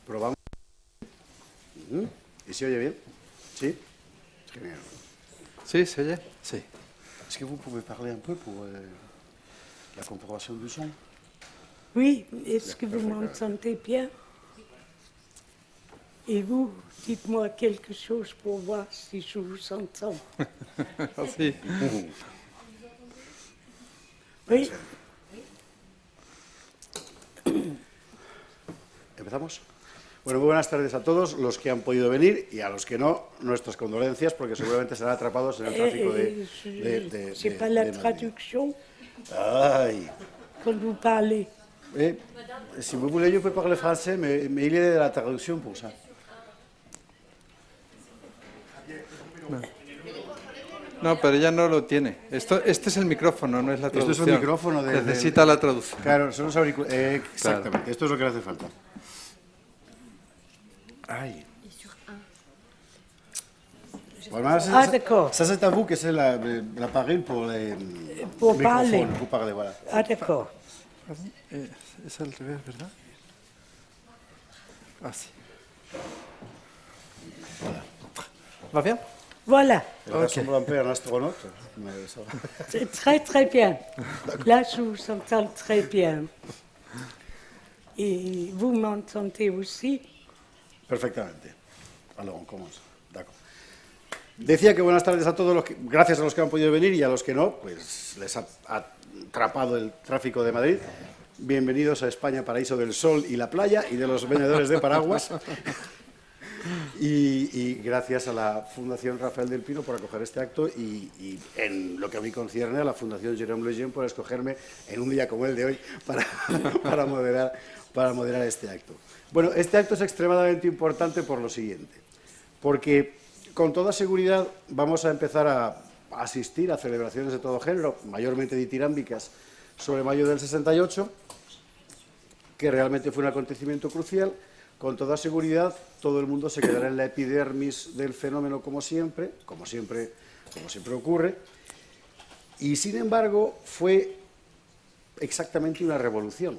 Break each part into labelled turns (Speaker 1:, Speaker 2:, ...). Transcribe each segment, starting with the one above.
Speaker 1: Probamos. ¿Y se oye bien? ¿Sí? Genial.
Speaker 2: Sí, se oye. Sí.
Speaker 1: Est-ce que vous pouvez parler un peu pour la configuration du son?
Speaker 3: Oui, est-ce que vous m'entendez bien? Et vous, dites-moi quelque chose pour voir si je vous entends.
Speaker 2: Sí.
Speaker 3: Oui,
Speaker 1: ¿Empezamos? Bueno, muy buenas tardes a todos los que han podido venir y a los que no, nuestras condolencias, porque seguramente serán atrapados en el tráfico de
Speaker 3: c'est pas la
Speaker 1: Madrid.
Speaker 3: traduction
Speaker 1: Ay.
Speaker 3: quand vous parlez.
Speaker 1: Si vous voulez, je peux parler français, mais il y a de la traduction pour ça.
Speaker 2: No, pero ella no lo tiene. Este es el micrófono, no es la
Speaker 1: Esto
Speaker 2: traducción.
Speaker 1: es el micrófono
Speaker 2: Necesita la traducción.
Speaker 1: Claro, son los auriculares. Exactamente, claro. Esto es lo que le hace falta. Ay. Voilà,
Speaker 3: D'accord.
Speaker 1: Ça, c'est à vous que c'est l'appareil pour les
Speaker 3: Pour
Speaker 1: microphones,
Speaker 3: parler.
Speaker 1: pour parler, voilà.
Speaker 3: Ah, d'accord.
Speaker 2: Es al revés, ¿verdad? Así. ¿Va bien?
Speaker 3: Voilà,
Speaker 1: Elle ressemble un peu à un astronaute. Mais ça va.
Speaker 3: c'est très très bien. Là, je vous entends très bien. Et vous m'entendez aussi?
Speaker 1: Perfectamente. Alors, on commence. D'accord. Decía que buenas tardes a todos, gracias a los que han podido venir y a los que no, pues les ha atrapado el tráfico de Madrid. Bienvenidos a España, paraíso del sol y la playa y de los vendedores de paraguas. Y gracias a la Fundación Rafael del Pino por acoger este acto y en lo que a mí concierne a la Fundación Jérôme Lejeune por escogerme en un día como el de hoy para moderar este acto. Bueno, este acto es extremadamente importante por lo siguiente, porque con toda seguridad vamos a empezar a asistir a celebraciones de todo género, mayormente ditirámbicas, sobre mayo del 68, que realmente fue un acontecimiento crucial. Con toda seguridad, todo el mundo se quedará en la epidermis del fenómeno como siempre ocurre, y sin embargo fue exactamente una revolución,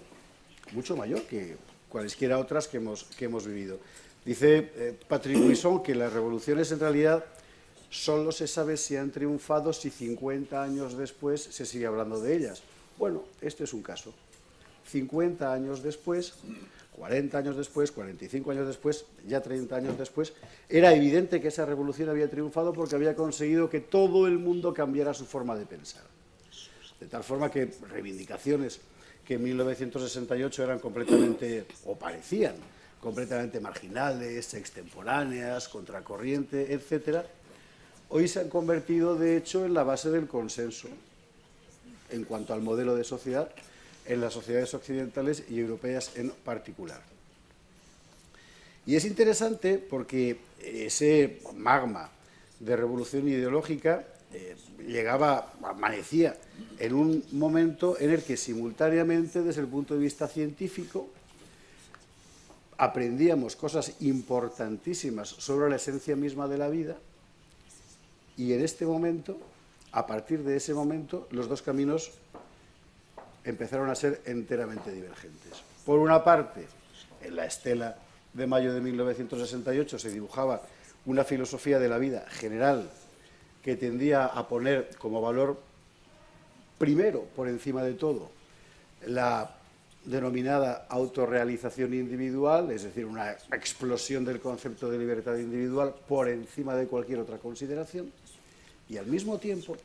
Speaker 1: mucho mayor que cualesquiera otras que hemos vivido. Dice Patrick Buisson que las revoluciones en realidad solo se sabe si han triunfado si 50 años después se sigue hablando de ellas. Bueno, este es un caso. 50 años después, 40 años después, 45 años después, ya 30 años después, era evidente que esa revolución había triunfado porque había conseguido que todo el mundo cambiara su forma de pensar. De tal forma que reivindicaciones que en 1968 eran completamente, o parecían, completamente marginales, extemporáneas, contracorriente, etcétera, hoy se han convertido, de hecho, en la base del consenso en cuanto al modelo de sociedad en las sociedades occidentales y europeas en particular. Y es interesante porque ese magma de revolución ideológica amanecía en un momento en el que simultáneamente, desde el punto de vista científico, aprendíamos cosas importantísimas sobre la esencia misma de la vida, y en este momento, a partir de ese momento, los dos caminos empezaron a ser enteramente divergentes. Por una parte, en la estela de mayo de 1968 se dibujaba una filosofía de la vida general que tendía a poner como valor primero, por encima de todo, la denominada autorrealización individual, es decir, una explosión del concepto de libertad individual por encima de cualquier otra consideración, y al mismo tiempo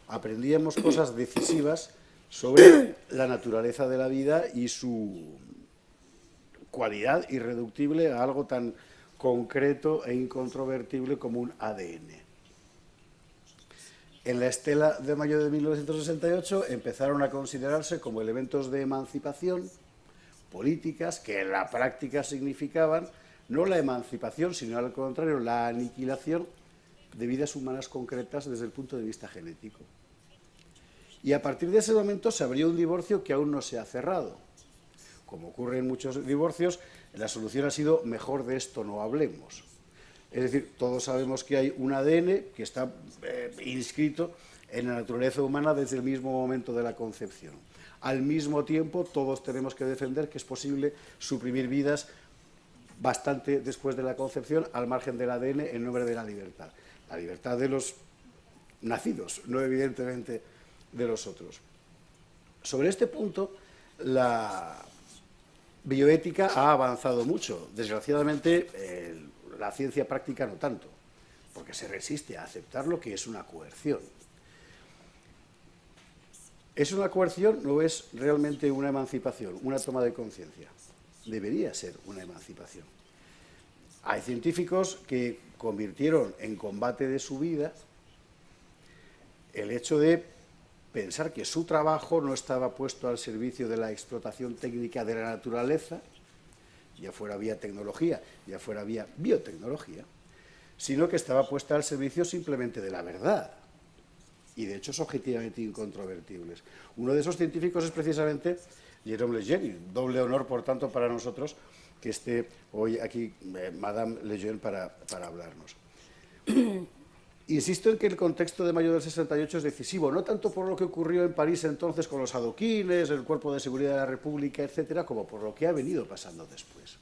Speaker 1: aprendíamos cosas decisivas sobre la naturaleza de la vida y su cualidad irreductible a algo tan concreto e incontrovertible como un ADN. En la estela de mayo de 1968 empezaron a considerarse como elementos de emancipación políticas que en la práctica significaban no la emancipación, sino al contrario, la aniquilación de vidas humanas concretas desde el punto de vista genético. Y a partir de ese momento se abrió un divorcio que aún no se ha cerrado. Como ocurre en muchos divorcios, la solución ha sido mejor de esto no hablemos. Es decir, todos sabemos que hay un ADN que está inscrito en la naturaleza humana desde el mismo momento de la concepción. Al mismo tiempo, todos tenemos que defender que es posible suprimir vidas bastante después de la concepción al margen del ADN en nombre de la libertad de los nacidos, no evidentemente de los otros. Sobre este punto, la bioética ha avanzado mucho. Desgraciadamente, la ciencia práctica no tanto, porque se resiste a aceptar lo que es una coerción. ¿Es una coerción o es realmente una emancipación, una toma de conciencia? Debería ser una emancipación. Hay científicos que convirtieron en combate de su vida el hecho de pensar que su trabajo no estaba puesto al servicio de la explotación técnica de la naturaleza, ya fuera vía tecnología, ya fuera vía biotecnología, sino que estaba puesta al servicio simplemente de la verdad y de hechos objetivamente incontrovertibles. Uno de esos científicos es precisamente Jérôme Lejeune, y doble honor, por tanto, para nosotros que esté hoy aquí Madame Lejeune para hablarnos. Insisto en que el contexto de mayo del 68 es decisivo, no tanto por lo que ocurrió en París entonces con los adoquines, el Cuerpo de Seguridad de la República, etcétera, como por lo que ha venido pasando después.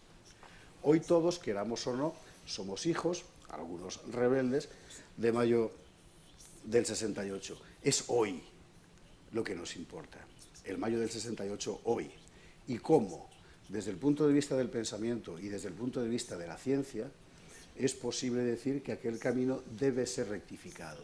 Speaker 1: Hoy todos, queramos o no, somos hijos, algunos rebeldes, de mayo del 68. Es hoy lo que nos importa, el mayo del 68 hoy. Y cómo, desde el punto de vista del pensamiento y desde el punto de vista de la ciencia, es posible decir que aquel camino debe ser rectificado.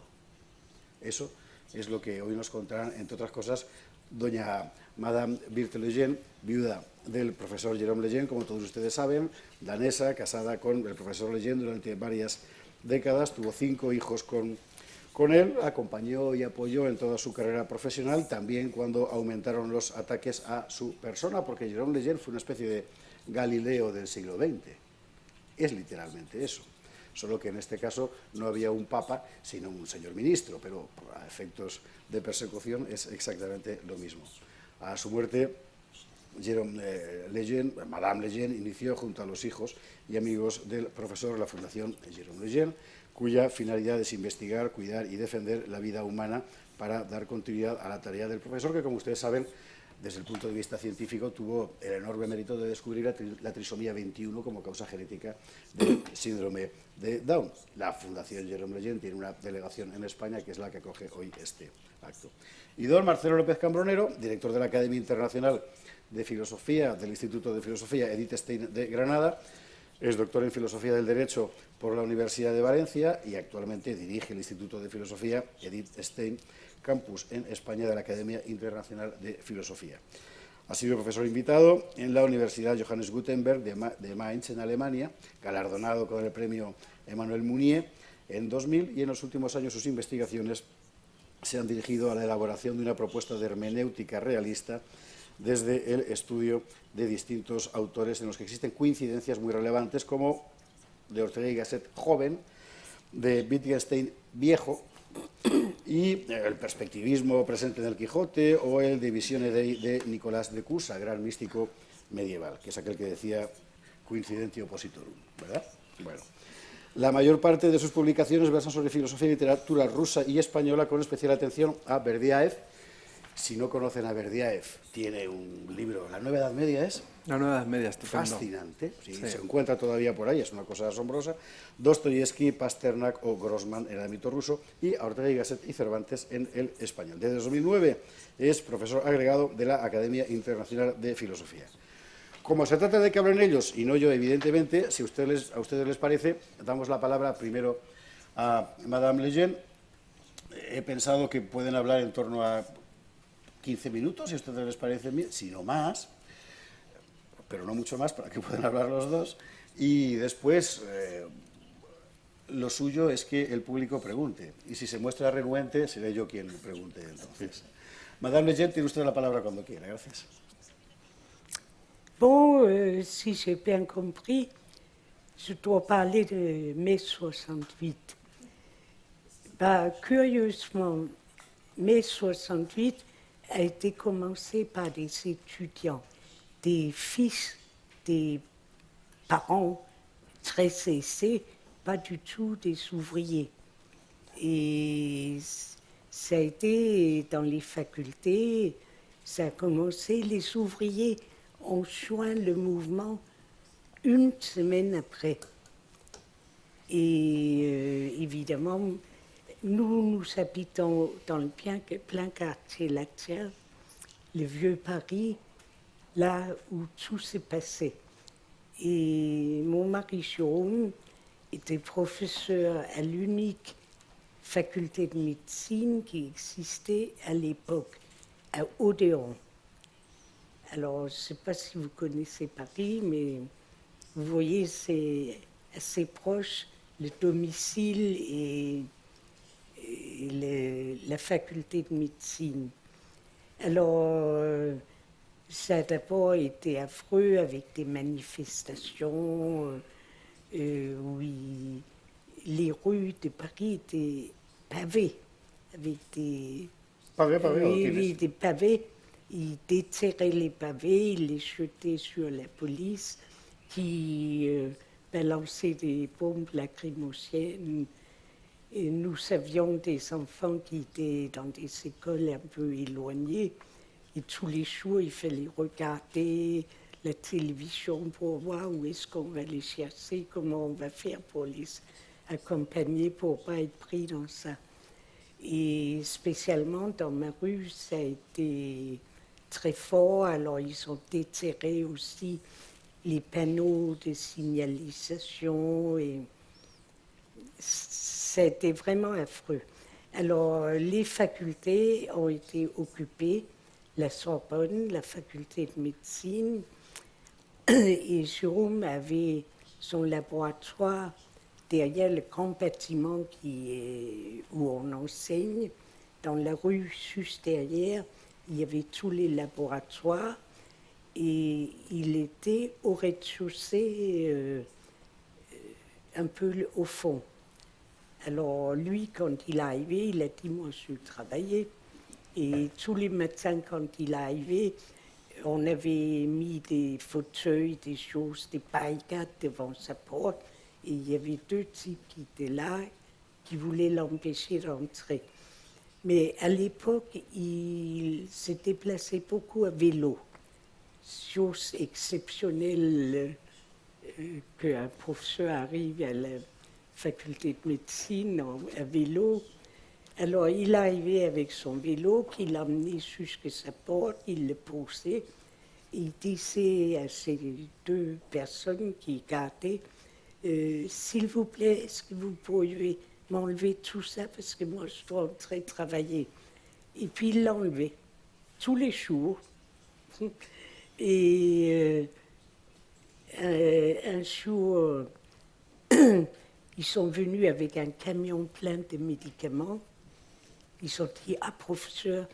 Speaker 1: Eso es lo que hoy nos contarán, entre otras cosas, doña Madame Birthe Lejeune, viuda del profesor Jérôme Lejeune, como todos ustedes saben, danesa, casada con el profesor Lejeune durante varias décadas, tuvo 5 hijos con él, acompañó y apoyó en toda su carrera profesional, también cuando aumentaron los ataques a su persona, porque Jérôme Lejeune fue una especie de Galileo del siglo XX. Es literalmente eso, solo que en este caso no había un papa, sino un señor ministro, pero a efectos de persecución es exactamente lo mismo. A su muerte, Jérôme Lejeune, Madame Lejeune, inició junto a los hijos y amigos del profesor la Fundación Jérôme Lejeune, cuya finalidad es investigar, cuidar y defender la vida humana para dar continuidad a la tarea del profesor, que, como ustedes saben, desde el punto de vista científico, tuvo el enorme mérito de descubrir la trisomía 21 como causa genética del síndrome de Down. La Fundación Jérôme Lejeune tiene una delegación en España, que es la que acoge hoy este acto. Y don Marcelo López Cambronero, director de la Academia Internacional de Filosofía del Instituto de Filosofía Edith Stein de Granada, es doctor en Filosofía del Derecho por la Universidad de Valencia y actualmente dirige el Instituto de Filosofía Edith Stein, campus en España de la Academia Internacional de Filosofía. Ha sido profesor invitado en la Universidad Johannes Gutenberg de Mainz, en Alemania, galardonado con el premio Emmanuel Mounier en 2000, y en los últimos años sus investigaciones se han dirigido a la elaboración de una propuesta de hermenéutica realista desde el estudio de distintos autores en los que existen coincidencias muy relevantes, como de Ortega y Gasset joven, de Wittgenstein viejo, y el perspectivismo presente en el Quijote, o el de Visione Dei de Nicolás de Cusa, gran místico medieval, que es aquel que decía coincidentio oppositorum, ¿verdad? Bueno, la mayor parte de sus publicaciones versan sobre filosofía y literatura rusa y española, con especial atención a Berdyaev. Si no conocen a Berdyaev, tiene un libro, La Nueva Edad Media es...
Speaker 2: La Nueva Edad Media, estupendo.
Speaker 1: Fascinante, sí,
Speaker 2: Sí.
Speaker 1: se encuentra todavía por ahí, es una cosa asombrosa. Dostoyevsky, Pasternak o Grossman en el ámbito ruso, y a Ortega y Gasset y Cervantes en el español. Desde 2009 es profesor agregado de la Academia Internacional de Filosofía. Como se trata de que hablen ellos y no yo, evidentemente, si a ustedes les parece, damos la palabra primero a Madame Lejeune. He pensado que pueden hablar en torno a 15 minutos, si a ustedes les parece bien, si no más, pero no mucho más, para que puedan hablar los dos. Y después, lo suyo es que el público pregunte. Y si se muestra renuente, seré yo quien pregunte entonces. Madame Lejeune, tiene usted la palabra cuando quiera. Gracias.
Speaker 3: Bon, si j'ai bien compris, je dois parler de mai 68. Bah, curieusement, mai 68 a été commencé par des étudiants, des fils des parents très aisés, pas du tout des ouvriers. Et ça a été dans les facultés, ça a commencé, les ouvriers ont joint le mouvement une semaine après. Et évidemment, nous habitons dans le plein quartier latin, le vieux Paris, là où tout s'est passé. Et mon mari Jérôme était professeur à l'unique faculté de médecine qui existait à l'époque, à Odéon. Alors, je ne sais pas si vous connaissez Paris, mais vous voyez, c'est assez proche, le domicile et la faculté de médecine. Alors, ça a d'abord été affreux avec des manifestations où les rues de Paris étaient pavées, avec des des pavés. Ils déterraient les pavés, ils les jetaient sur la police qui balançait des bombes lacrymogènes. Et nous avions des enfants qui étaient dans des écoles un peu éloignées. Et tous les jours, il fallait regarder la télévision pour voir où est-ce qu'on va les chercher, comment on va faire pour les accompagner pour ne pas être pris dans ça. Et spécialement dans ma rue, ça a été très fort. Alors, ils ont déterré aussi les panneaux de signalisation et c'était vraiment affreux. Alors, les facultés ont été occupées, la Sorbonne, la faculté de médecine, et Jérôme avait son laboratoire derrière le grand bâtiment où on enseigne. Dans la rue juste derrière, il y avait tous les laboratoires et il était au rez-de-chaussée, un peu au fond. Alors lui, quand il est arrivé, il a dit « moi je veux travailler ». Et tous les matins, quand il est arrivé, on avait mis des fauteuils, des choses, des paillettes devant sa porte. Et il y avait 2 types qui étaient là, qui voulaient l'empêcher d'entrer. Mais à l'époque, il se déplaçait beaucoup à vélo. Chose exceptionnelle qu'un professeur arrive à la faculté de médecine à vélo. Alors, il arrivait avec son vélo, qu'il emmenait jusqu'à sa porte, il le posait. Il disait à ces 2 personnes qui gardaient s'il vous plaît, est-ce que vous pourriez m'enlever tout ça parce que moi je dois entrer travailler. Et puis il l'enlevait tous les jours. Et un jour, ils sont venus avec un camion plein de médicaments. Ils ont dit « Ah, professeur,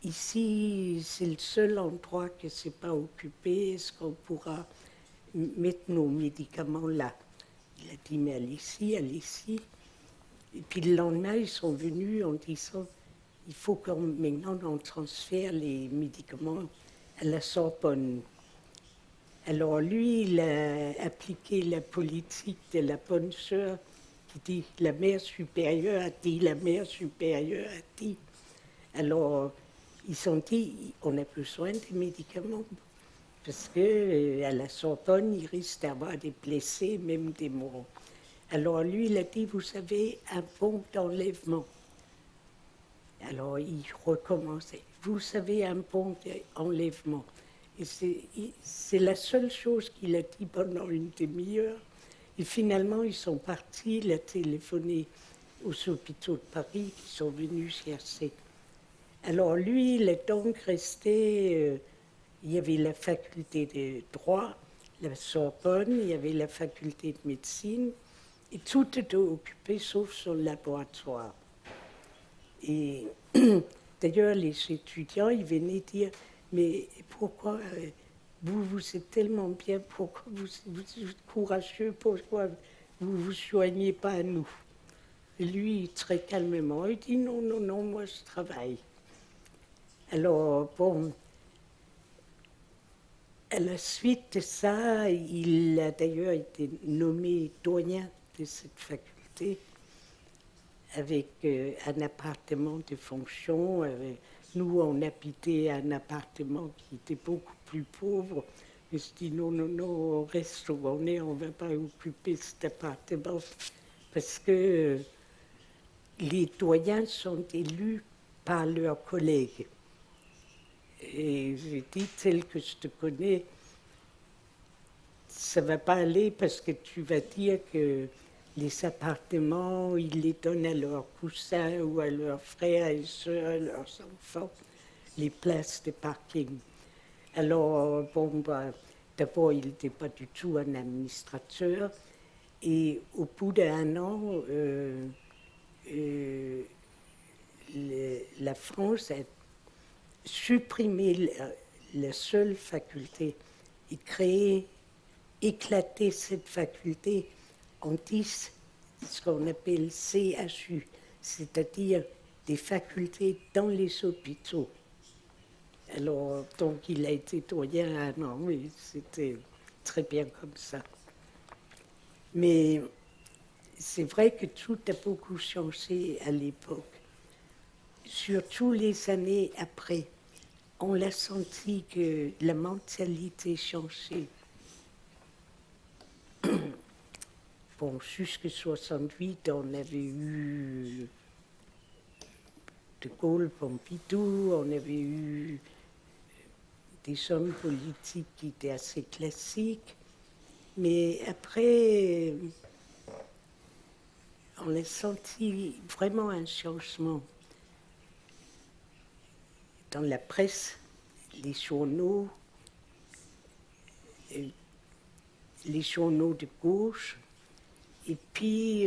Speaker 3: ici c'est le seul endroit que ce n'est pas occupé, est-ce qu'on pourra mettre nos médicaments là ?» Il a dit « Mais allez-y, allez-y ». Et puis le lendemain, ils sont venus en disant « Il faut que maintenant on transfère les médicaments à la Sorbonne ». Alors lui, il a appliqué la politique de la bonne sœur qui dit « La mère supérieure a dit, la mère supérieure a dit ». Alors ils ont dit « On a besoin des médicaments ». Parce qu'à la Sorbonne, il risque d'avoir des blessés, même des morts. Alors lui, il a dit, vous savez, un pont d'enlèvement. Alors il recommençait, vous savez, un pont d'enlèvement. Et c'est la seule chose qu'il a dit pendant une demi-heure. Et finalement, ils sont partis, il a téléphoné aux hôpitaux de Paris qui sont venus chercher. Alors lui, il est donc resté... il y avait la faculté de droit, la Sorbonne, il y avait la faculté de médecine, et tout était occupé sauf son laboratoire. Et d'ailleurs, les étudiants, ils venaient dire, mais pourquoi vous êtes tellement bien, pourquoi vous êtes courageux, pourquoi vous ne vous soignez pas à nous? Et lui, très calmement, il dit, non, non, non, moi je travaille. Alors, bon... À la suite de ça, il a d'ailleurs été nommé doyen de cette faculté. avec un appartement de fonction. Nous, on habitait un appartement qui était beaucoup plus pauvre. Je me suis dit, non, non, non, on reste où on est, on ne va pas occuper cet appartement. Parce que les doyens sont élus par leurs collègues. Et j'ai dit, tel que je te connais, ça ne va pas aller parce que tu vas dire que les appartements, ils les donnent à leurs cousins ou à leurs frères et sœurs, à leurs enfants, les places de parking. Alors, bon, bah, d'abord, il n'était pas du tout un administrateur. Et au bout d'1 an, la France a supprimé la seule faculté et créé, éclaté cette faculté en 10, ce qu'on appelle CHU, c'est-à-dire des facultés dans les hôpitaux. Alors, donc, il a été doyen 1 an, et c'était très bien comme ça. Mais c'est vrai que tout a beaucoup changé à l'époque. Surtout les années après, on l'a senti que la mentalité changeait. Bon, jusqu'en 68, on avait eu De Gaulle, Pompidou, on avait eu des hommes politiques qui étaient assez classiques, mais après, on a senti vraiment un changement. Dans la presse, les journaux de gauche, et puis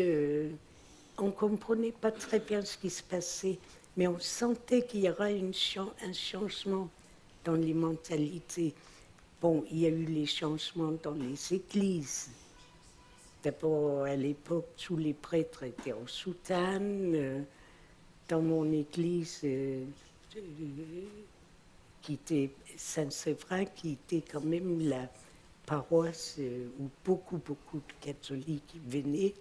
Speaker 3: on ne comprenait pas très bien ce qui se passait, mais on sentait qu'il y aurait un changement dans les mentalités. Bon, il y a eu les changements dans les églises. D'abord, à l'époque, tous les prêtres étaient en soutane. Dans mon église, qui était Saint-Séverin, qui était quand même la paroisse où beaucoup de catholiques venaient,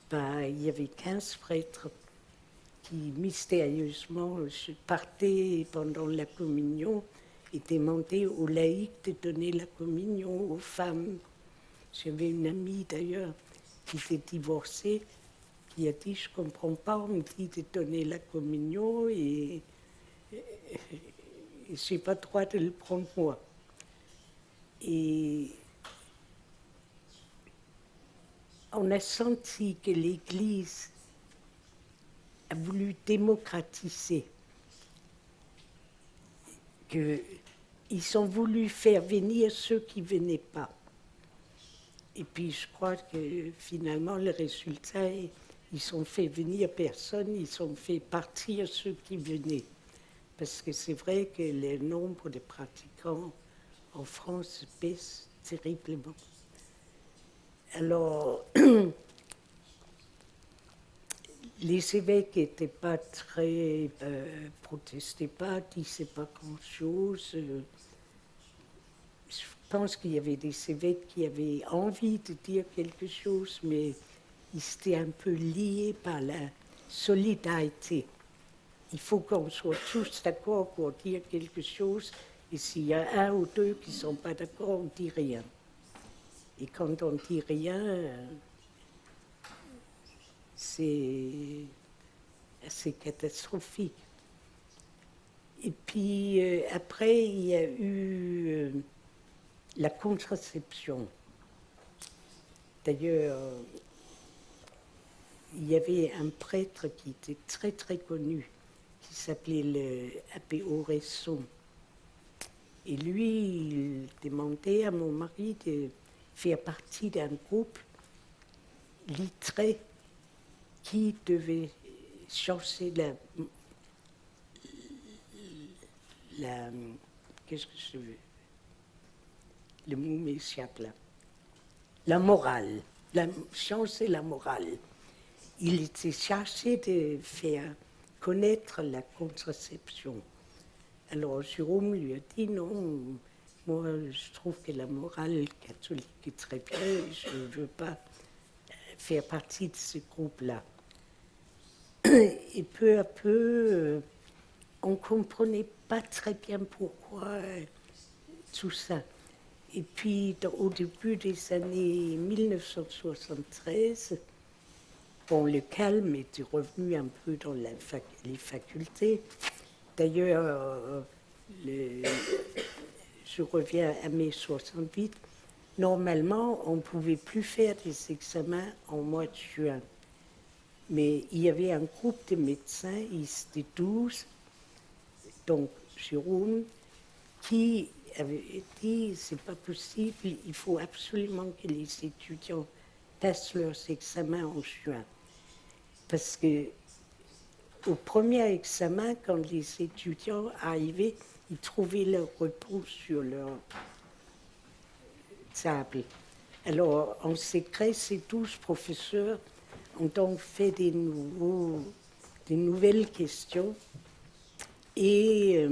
Speaker 3: ben, il y avait 15 prêtres qui mystérieusement partaient pendant la communion et demandaient aux laïcs de donner la communion aux femmes. J'avais une amie d'ailleurs qui était divorcée, qui a dit, je ne comprends pas, on me dit de donner la communion et je n'ai pas le droit de le prendre moi. Et on a senti que l'Église a voulu démocratiser, qu'ils ont voulu faire venir ceux qui ne venaient pas. Et puis je crois que finalement le résultat, ils ont fait venir personne, ils ont fait partir ceux qui venaient. Parce que c'est vrai que le nombre de pratiquants en France baisse terriblement. Alors, les évêques n'étaient pas très, protestaient pas, disaient pas grand-chose. Je pense qu'il y avait des évêques qui avaient envie de dire quelque chose, mais ils étaient un peu liés par la solidarité. Il faut qu'on soit tous d'accord pour dire quelque chose, et s'il y a un ou deux qui ne sont pas d'accord, on ne dit rien. Et quand on ne dit rien, c'est assez catastrophique. Et puis après, il y a eu la contraception. D'ailleurs, il y avait un prêtre qui était très très connu, qui s'appelait l'abbé Oresson. Et lui, il demandait à mon mari de faire partie d'un groupe littré qui devait changer qu'est-ce que je veux? Le mot m'échappe là. La morale. Changer la morale. Il était chargé de faire connaître la contraception. Alors Jérôme lui a dit non, moi je trouve que la morale catholique est très bien, je ne veux pas faire partie de ce groupe-là. Et peu à peu, on ne comprenait pas très bien pourquoi tout ça. Et puis, au début des années 1973, bon, le calme était revenu un peu dans les facultés. D'ailleurs, je reviens à mai 68, normalement, on ne pouvait plus faire des examens en mois de juin. Mais il y avait un groupe de médecins, ils étaient 12, donc Jérôme, qui avait dit c'est pas possible, il faut absolument que les étudiants passent leurs examens en juin. Parce que au premier examen, quand les étudiants arrivaient, ils trouvaient leur repos sur leur table. Alors, en secret, ces 12 professeurs ont donc fait des nouvelles questions et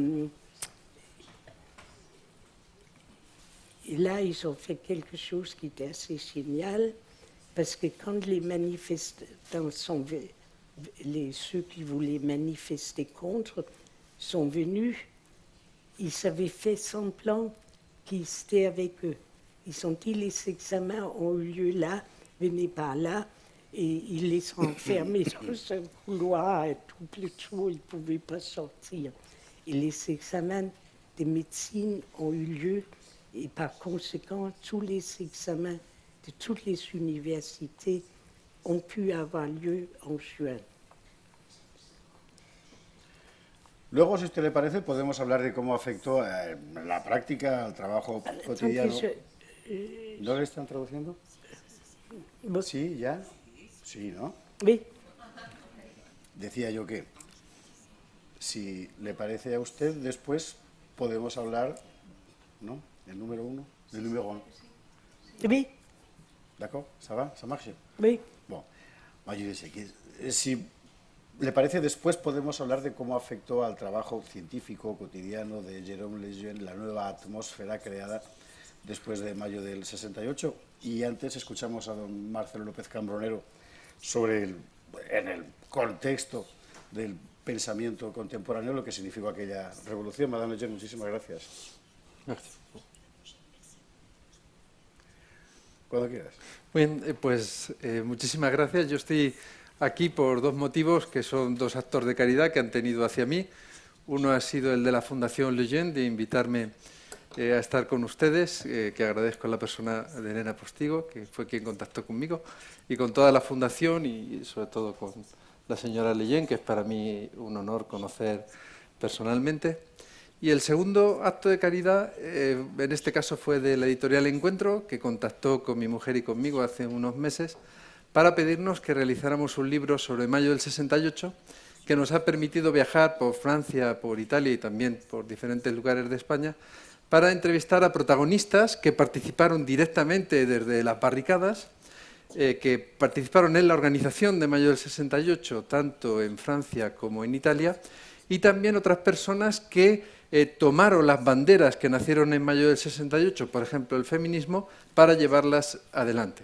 Speaker 3: là, ils ont fait quelque chose qui était assez génial, parce que quand les manifestants ceux qui voulaient manifester contre sont venus, ils avaient fait semblant qu'ils étaient avec eux. Ils ont dit les examens ont eu lieu là, venez par là, et ils les ont enfermés dans un couloir et tout le tour, ils ne pouvaient pas sortir. Et les examens de médecine ont eu lieu, et par conséquent, tous les examens de toutes les universités ont pu avoir lieu en juin.
Speaker 1: Luego, si a usted le parece, podemos hablar de cómo afectó la práctica al trabajo cotidiano. ¿No le están traduciendo? Sí, ya. Sí, ¿no?
Speaker 3: Oui.
Speaker 1: Decía yo que, si le parece a usted, después podemos hablar, ¿no? El número 1, del número 1.
Speaker 3: Oui.
Speaker 1: D'accord? Ça va? Ça marche?
Speaker 3: Oui.
Speaker 1: Bon. Moi, je sais que si le parece, después podemos hablar de cómo afectó al trabajo científico cotidiano de Jérôme Lejeune la nueva atmósfera creada después de mayo del 68. Y antes escuchamos a don Marcelo López Cambronero sobre en el contexto del pensamiento contemporáneo lo que significó aquella revolución. Madame Lejeune, muchísimas gracias.
Speaker 2: Gracias.
Speaker 1: Cuando quieras.
Speaker 2: Bien, pues muchísimas gracias. Yo estoy aquí por dos motivos, que son dos actos de caridad que han tenido hacia mí. Uno ha sido el de la Fundación Lejeune, de invitarme a estar con ustedes, que agradezco a la persona de Elena Postigo, que fue quien contactó conmigo, y con toda la Fundación y sobre todo con la señora Lejeune, que es para mí un honor conocer personalmente. Y el segundo acto de caridad, en este caso fue de la editorial Encuentro, que contactó con mi mujer y conmigo hace unos meses para pedirnos que realizáramos un libro sobre mayo del 68, que nos ha permitido viajar por Francia, por Italia y también por diferentes lugares de España, para entrevistar a protagonistas que participaron directamente desde las barricadas, que participaron en la organización de mayo del 68, tanto en Francia como en Italia, y también otras personas que tomaron las banderas que nacieron en mayo del 68, por ejemplo el feminismo, para llevarlas adelante.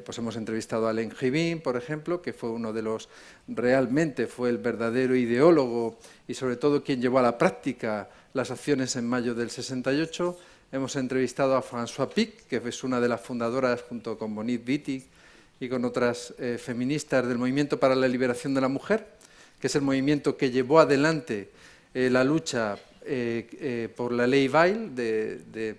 Speaker 2: Pues hemos entrevistado a Alain Ribin, por ejemplo, que fue uno de los, realmente fue el verdadero ideólogo y sobre todo quien llevó a la práctica las acciones en mayo del 68. Hemos entrevistado a François Pic, que es una de las fundadoras, junto con Monique Wittig y con otras feministas del Movimiento para la Liberación de la Mujer, que es el movimiento que llevó adelante la lucha por la ley Veil de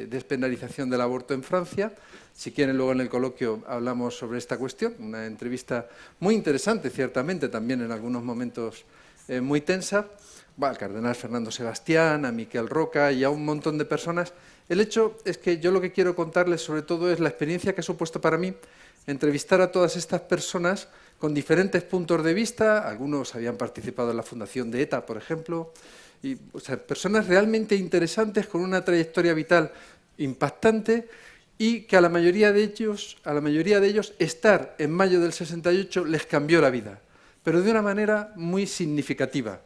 Speaker 2: despenalización del aborto en Francia. Si quieren, luego en el coloquio hablamos sobre esta cuestión. Una entrevista muy interesante, ciertamente, también en algunos momentos muy tensa. Al cardenal Fernando Sebastián, a Miquel Roca y a un montón de personas. El hecho es que yo lo que quiero contarles sobre todo es la experiencia que ha supuesto para mí entrevistar a todas estas personas con diferentes puntos de vista. Algunos habían participado en la fundación de ETA, por ejemplo, y, o sea, personas realmente interesantes con una trayectoria vital impactante y que a la mayoría de ellos estar en mayo del 68 les cambió la vida, pero de una manera muy significativa.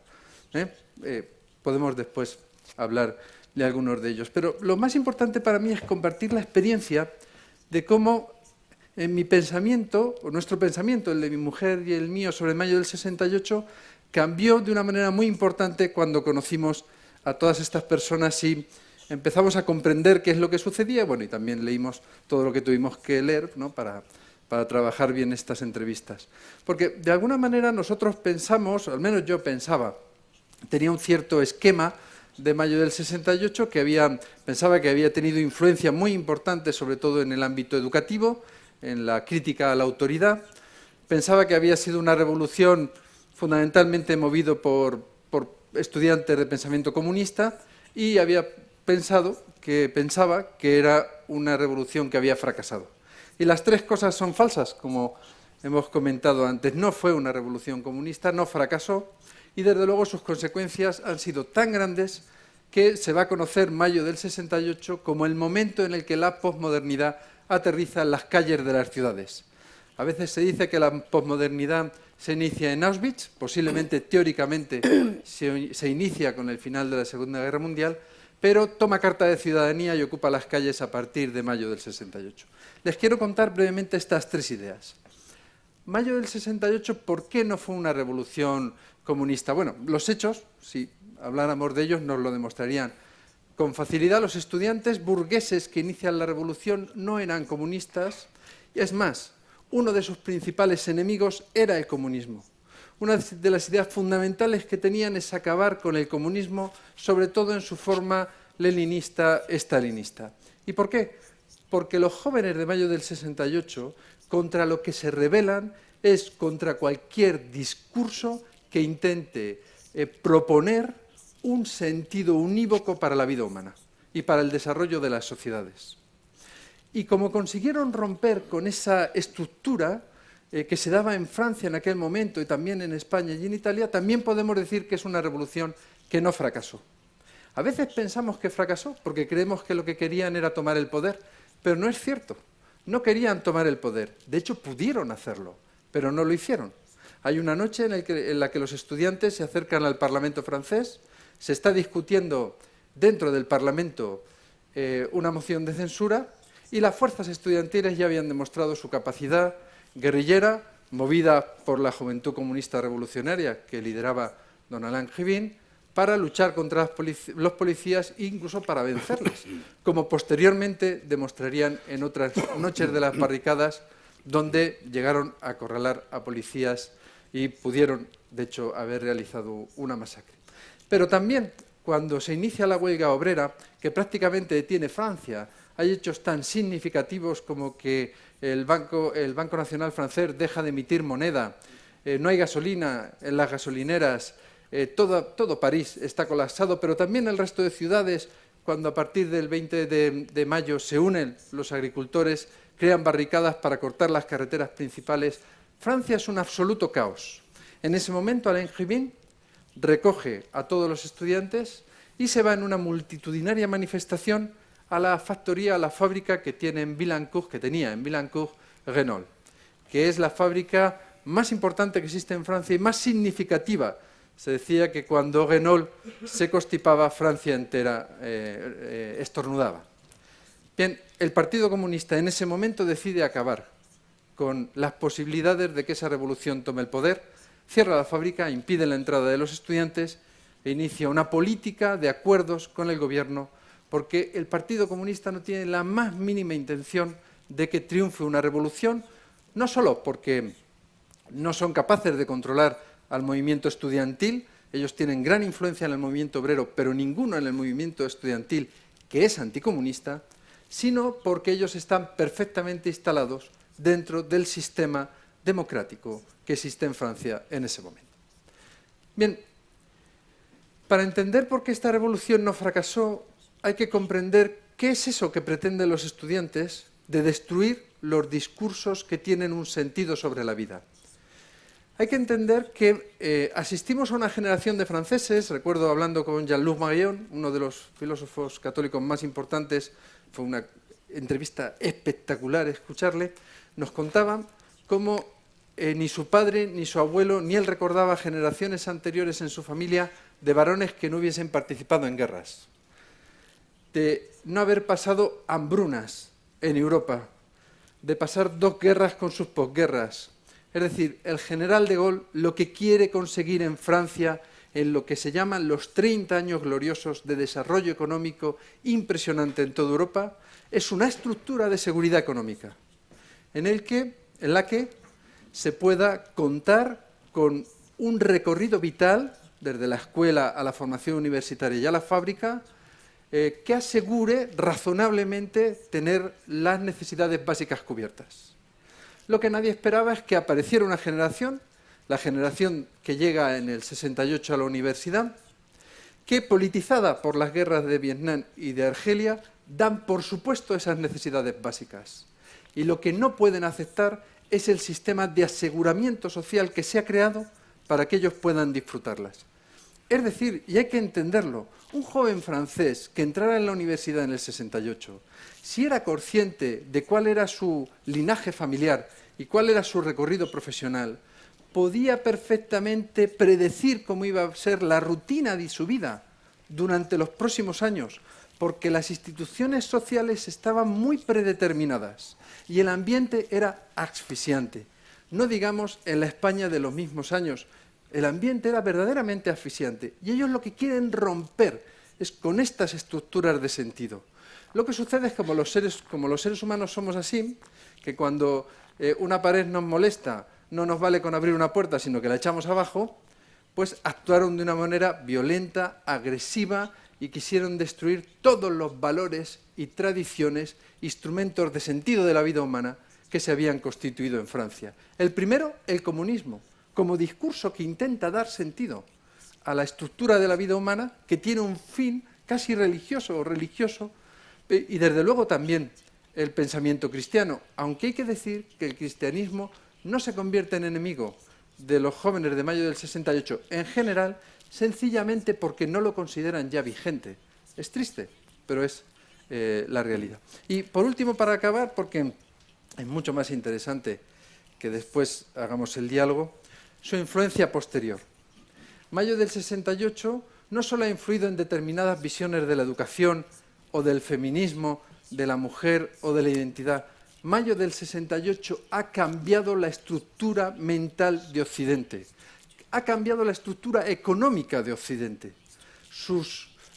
Speaker 2: Podemos después hablar de algunos de ellos. Pero lo más importante para mí es compartir la experiencia de cómo en mi pensamiento, o nuestro pensamiento, el de mi mujer y el mío sobre mayo del 68, cambió de una manera muy importante cuando conocimos a todas estas personas y empezamos a comprender qué es lo que sucedía. Bueno, y también leímos todo lo que tuvimos que leer, ¿no?, para trabajar bien estas entrevistas. Porque de alguna manera nosotros pensamos, al menos yo pensaba, tenía un cierto esquema de mayo del 68 que pensaba que había tenido influencia muy importante, sobre todo en el ámbito educativo, en la crítica a la autoridad. Pensaba que había sido una revolución fundamentalmente movido por estudiantes de pensamiento comunista y pensaba que era una revolución que había fracasado. Y las tres cosas son falsas, como hemos comentado antes. No fue una revolución comunista, no fracasó y desde luego sus consecuencias han sido tan grandes que se va a conocer mayo del 68 como el momento en el que la posmodernidad aterriza en las calles de las ciudades. A veces se dice que la posmodernidad se inicia en Auschwitz, posiblemente teóricamente se inicia con el final de la Segunda Guerra Mundial, pero toma carta de ciudadanía y ocupa las calles a partir de mayo del 68. Les quiero contar brevemente estas tres ideas. Mayo del 68, ¿por qué no fue una revolución comunista? Bueno, los hechos, si habláramos de ellos, nos lo demostrarían con facilidad. Los estudiantes burgueses que inician la revolución no eran comunistas. Es más, uno de sus principales enemigos era el comunismo. Una de las ideas fundamentales que tenían es acabar con el comunismo, sobre todo en su forma leninista-estalinista. ¿Y por qué? Porque los jóvenes de mayo del 68, contra lo que se rebelan es contra cualquier discurso que intente proponer un sentido unívoco para la vida humana y para el desarrollo de las sociedades. Y como consiguieron romper con esa estructura que se daba en Francia en aquel momento y también en España y en Italia, también podemos decir que es una revolución que no fracasó. A veces pensamos que fracasó porque creemos que lo que querían era tomar el poder, pero no es cierto. No querían tomar el poder. De hecho, pudieron hacerlo, pero no lo hicieron. Hay una noche en la que los estudiantes se acercan al Parlamento francés, se está discutiendo dentro del Parlamento una moción de censura y las fuerzas estudiantiles ya habían demostrado su capacidad guerrillera, movida por la Juventud Comunista Revolucionaria que lideraba don Alain Gibin, para luchar contra los policías e incluso para vencerles, como posteriormente demostrarían en otras noches de las barricadas, donde llegaron a acorralar a policías y pudieron, de hecho, haber realizado una masacre. Pero también, cuando se inicia la huelga obrera, que prácticamente detiene Francia, hay hechos tan significativos como que el Banco Nacional francés deja de emitir moneda, no hay gasolina en las gasolineras, todo París está colapsado, pero también el resto de ciudades, cuando a partir del 20 de mayo se unen los agricultores, crean barricadas para cortar las carreteras principales. Francia es un absoluto caos. En ese momento Alain Gibin recoge a todos los estudiantes y se va en una multitudinaria manifestación a la factoría, a la fábrica que tenía en Billancourt Renault, que es la fábrica más importante que existe en Francia y más significativa. Se decía que cuando Renault se constipaba, Francia entera estornudaba. Bien, el Partido Comunista en ese momento decide acabar con las posibilidades de que esa revolución tome el poder, cierra la fábrica, impide la entrada de los estudiantes e inicia una política de acuerdos con el gobierno, porque el Partido Comunista no tiene la más mínima intención de que triunfe una revolución, no solo porque no son capaces de controlar al movimiento estudiantil, ellos tienen gran influencia en el movimiento obrero, pero ninguno en el movimiento estudiantil que es anticomunista, sino porque ellos están perfectamente instalados dentro del sistema democrático que existe en Francia en ese momento. Bien, para entender por qué esta revolución no fracasó, hay que comprender qué es eso que pretenden los estudiantes de destruir los discursos que tienen un sentido sobre la vida. Hay que entender que asistimos a una generación de franceses, recuerdo hablando con Jean-Luc Marion, uno de los filósofos católicos más importantes, fue una entrevista espectacular escucharle, nos contaba cómo ni su padre, ni su abuelo, ni él recordaba generaciones anteriores en su familia de varones que no hubiesen participado en guerras, de no haber pasado hambrunas en Europa, de pasar 2 guerras con sus posguerras. Es decir, el general de Gaulle lo que quiere conseguir en Francia, en lo que se llaman los 30 años gloriosos de desarrollo económico impresionante en toda Europa, es una estructura de seguridad económica, en la que se pueda contar con un recorrido vital, desde la escuela a la formación universitaria y a la fábrica, que asegure razonablemente tener las necesidades básicas cubiertas. Lo que nadie esperaba es que apareciera una generación, la generación que llega en el 68 a la universidad, que, politizada por las guerras de Vietnam y de Argelia, dan por supuesto esas necesidades básicas. Y lo que no pueden aceptar es el sistema de aseguramiento social que se ha creado para que ellos puedan disfrutarlas. Es decir, y hay que entenderlo, un joven francés que entrara en la universidad en el 68, si era consciente de cuál era su linaje familiar y cuál era su recorrido profesional, podía perfectamente predecir cómo iba a ser la rutina de su vida durante los próximos años, porque las instituciones sociales estaban muy predeterminadas y el ambiente era asfixiante. No digamos en la España de los mismos años, el ambiente era verdaderamente asfixiante y ellos lo que quieren romper es con estas estructuras de sentido. Lo que sucede es que como los seres humanos somos así, que cuando una pared nos molesta no nos vale con abrir una puerta, sino que la echamos abajo, pues actuaron de una manera violenta, agresiva y quisieron destruir todos los valores y tradiciones, instrumentos de sentido de la vida humana que se habían constituido en Francia. El primero, el comunismo, como discurso que intenta dar sentido a la estructura de la vida humana, que tiene un fin casi religioso o religioso, y desde luego también el pensamiento cristiano, aunque hay que decir que el cristianismo no se convierte en enemigo de los jóvenes de mayo del 68 en general, sencillamente porque no lo consideran ya vigente. Es triste, pero es la realidad. Y por último, para acabar, porque es mucho más interesante que después hagamos el diálogo, su influencia posterior. Mayo del 68 no solo ha influido en determinadas visiones de la educación o del feminismo, de la mujer o de la identidad. Mayo del 68 ha cambiado la estructura mental de Occidente, ha cambiado la estructura económica de Occidente.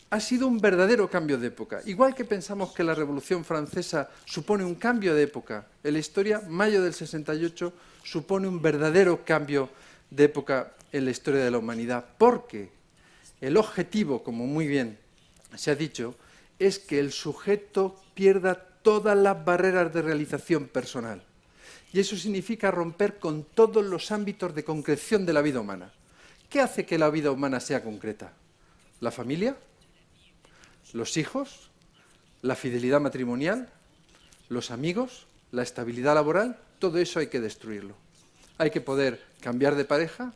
Speaker 2: Ha sido un verdadero cambio de época. Igual que pensamos que la Revolución Francesa supone un cambio de época en la historia, Mayo del 68 supone un verdadero cambio de época en la historia de la humanidad, porque el objetivo, como muy bien se ha dicho, es que el sujeto pierda todas las barreras de realización personal. Y eso significa romper con todos los ámbitos de concreción de la vida humana. ¿Qué hace que la vida humana sea concreta? ¿La familia? ¿Los hijos? ¿La fidelidad matrimonial? ¿Los amigos? ¿La estabilidad laboral? Todo eso hay que destruirlo. Hay que poder cambiar de pareja,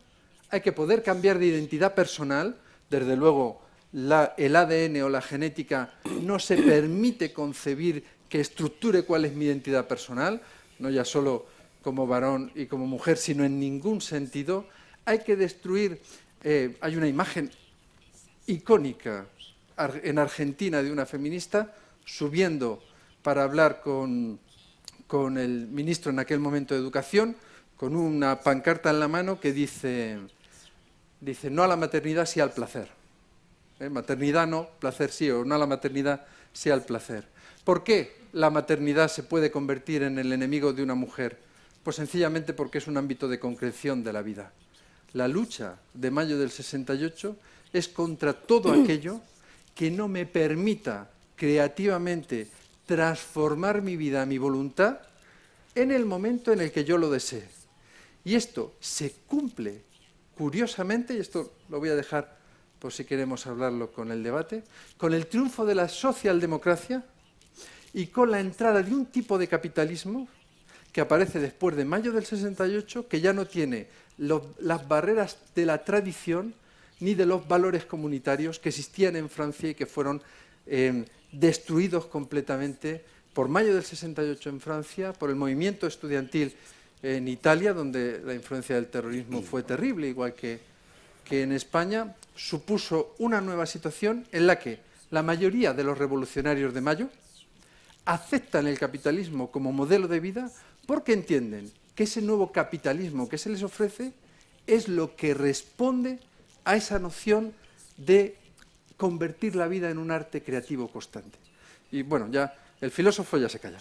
Speaker 2: hay que poder cambiar de identidad personal. Desde luego, el ADN o la genética no se permite concebir que estructure cuál es mi identidad personal, no ya solo como varón y como mujer, sino en ningún sentido. Hay que destruir, hay una imagen icónica en Argentina de una feminista subiendo para hablar con el ministro en aquel momento de Educación, con una pancarta en la mano que dice no a la maternidad, sí al placer. Maternidad no, placer sí, o no a la maternidad, sí al placer. ¿Por qué la maternidad se puede convertir en el enemigo de una mujer? Pues sencillamente porque es un ámbito de concreción de la vida. La lucha de mayo del 68 es contra todo aquello que no me permita creativamente transformar mi vida, mi voluntad, en el momento en el que yo lo desee. Y esto se cumple, curiosamente, y esto lo voy a dejar por si queremos hablarlo con el debate, con el triunfo de la socialdemocracia y con la entrada de un tipo de capitalismo que aparece después de mayo del 68, que ya no tiene las barreras de la tradición ni de los valores comunitarios que existían en Francia y que fueron destruidos completamente por mayo del 68 en Francia, por el movimiento estudiantil en Italia, donde la influencia del terrorismo fue terrible, igual que en España, supuso una nueva situación en la que la mayoría de los revolucionarios de mayo aceptan el capitalismo como modelo de vida porque entienden que ese nuevo capitalismo que se les ofrece es lo que responde a esa noción de convertir la vida en un arte creativo constante. Y bueno, ya el filósofo ya se calla.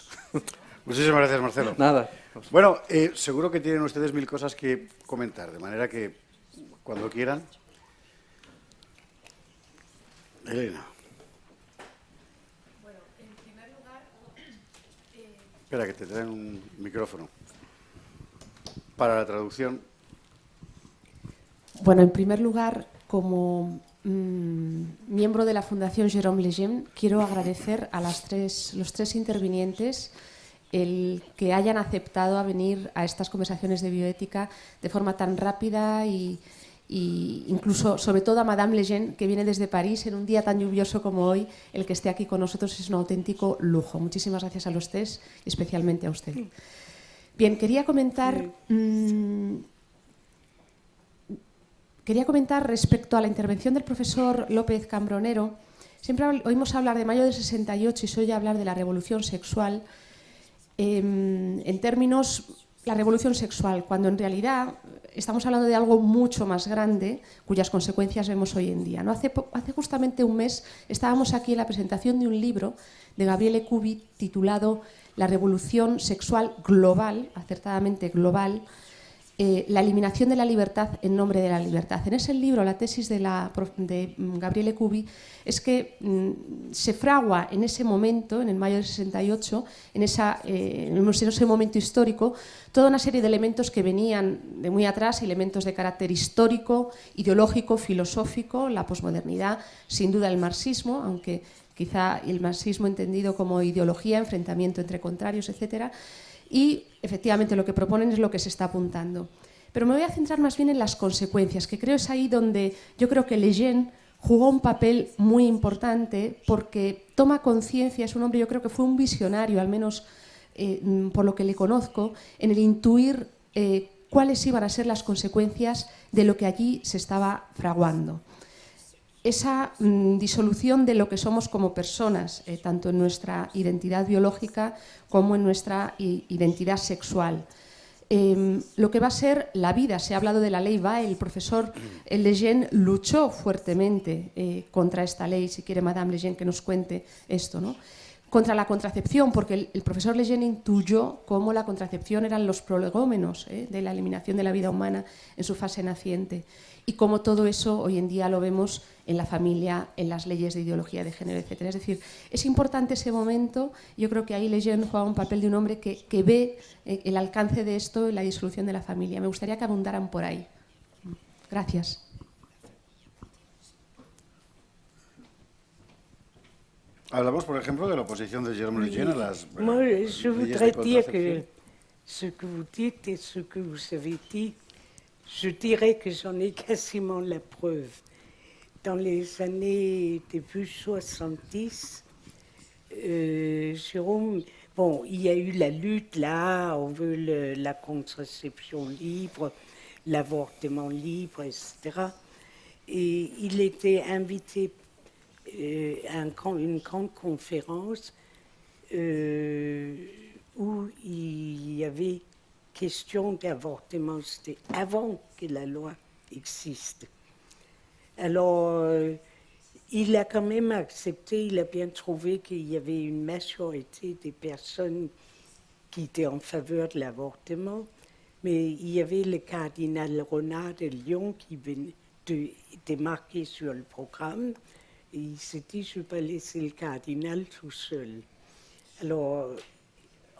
Speaker 1: Muchísimas gracias, Marcelo.
Speaker 2: Nada.
Speaker 1: Bueno, seguro que tienen ustedes mil cosas que comentar, de manera que cuando quieran. Elena.
Speaker 4: Bueno, en primer lugar...
Speaker 1: Espera, que te traen un micrófono. Para la traducción.
Speaker 4: Bueno, en primer lugar, como miembro de la Fundación Jérôme Lejeune, quiero agradecer a los tres intervinientes el que hayan aceptado a venir a estas conversaciones de bioética de forma tan rápida y incluso, sobre todo, a Madame Lejeune, que viene desde París en un día tan lluvioso como hoy. El que esté aquí con nosotros es un auténtico lujo. Muchísimas gracias a los tres, especialmente a usted. Bien, quería comentar respecto a la intervención del profesor López Cambronero. Siempre oímos hablar de mayo del 68 y se oye hablar de la revolución sexual en términos, la revolución sexual, cuando en realidad estamos hablando de algo mucho más grande, cuyas consecuencias vemos hoy en día, ¿no? Hace justamente un mes estábamos aquí en la presentación de un libro de Gabriele Cubi titulado La revolución sexual global, acertadamente global, la eliminación de la libertad en nombre de la libertad. En ese libro, la tesis de Gabriele Cubi es que se fragua en ese momento, en el mayo del 68, en ese momento histórico, toda una serie de elementos que venían de muy atrás, elementos de carácter histórico, ideológico, filosófico, la posmodernidad, sin duda el marxismo, aunque quizá el marxismo entendido como ideología, enfrentamiento entre contrarios, etcétera. Y efectivamente lo que proponen es lo que se está apuntando. Pero me voy a centrar más bien en las consecuencias, que creo es ahí donde yo creo que Lejeune jugó un papel muy importante porque toma conciencia, es un hombre, yo creo que fue un visionario, al menos por lo que le conozco, en el intuir cuáles iban a ser las consecuencias de lo que allí se estaba fraguando. Esa disolución de lo que somos como personas, tanto en nuestra identidad biológica como en nuestra identidad sexual. Lo que va a ser la vida, se ha hablado de la ley Weil, el profesor Lejeune luchó fuertemente contra esta ley, si quiere Madame Lejeune que nos cuente esto, ¿no? Contra la contracepción, porque el profesor Lejeune intuyó cómo la contracepción eran los prolegómenos de la eliminación de la vida humana en su fase naciente. Y cómo todo eso hoy en día lo vemos en la familia, en las leyes de ideología de género, etc. Es decir, es importante ese momento. Yo creo que ahí Lejeune juega un papel de un hombre que ve el alcance de esto y la disolución de la familia. Me gustaría que abundaran por ahí. Gracias.
Speaker 1: Hablamos, por ejemplo, de la oposición de Jérôme Lejeune a las
Speaker 3: Moi, je
Speaker 1: leyes
Speaker 3: voudrais
Speaker 1: de
Speaker 3: dire
Speaker 1: contracepción.
Speaker 3: que ce que vous dites et ce que vous avez dit, je dirais que j'en ai quasiment la preuve. Dans les années début 70, Jérôme, bon, il y a eu la lutte là, on veut la contraception libre, l'avortement libre, etc. Et il était invité à une grande conférence où il y avait question d'avortement. C'était avant que la loi existe. Alors, il a quand même accepté, il a bien trouvé qu'il y avait une majorité des personnes qui étaient en faveur de l'avortement, mais il y avait le cardinal Renard de Lyon qui venait de marquer sur le programme, et il s'est dit, je ne vais pas laisser le cardinal tout seul. Alors,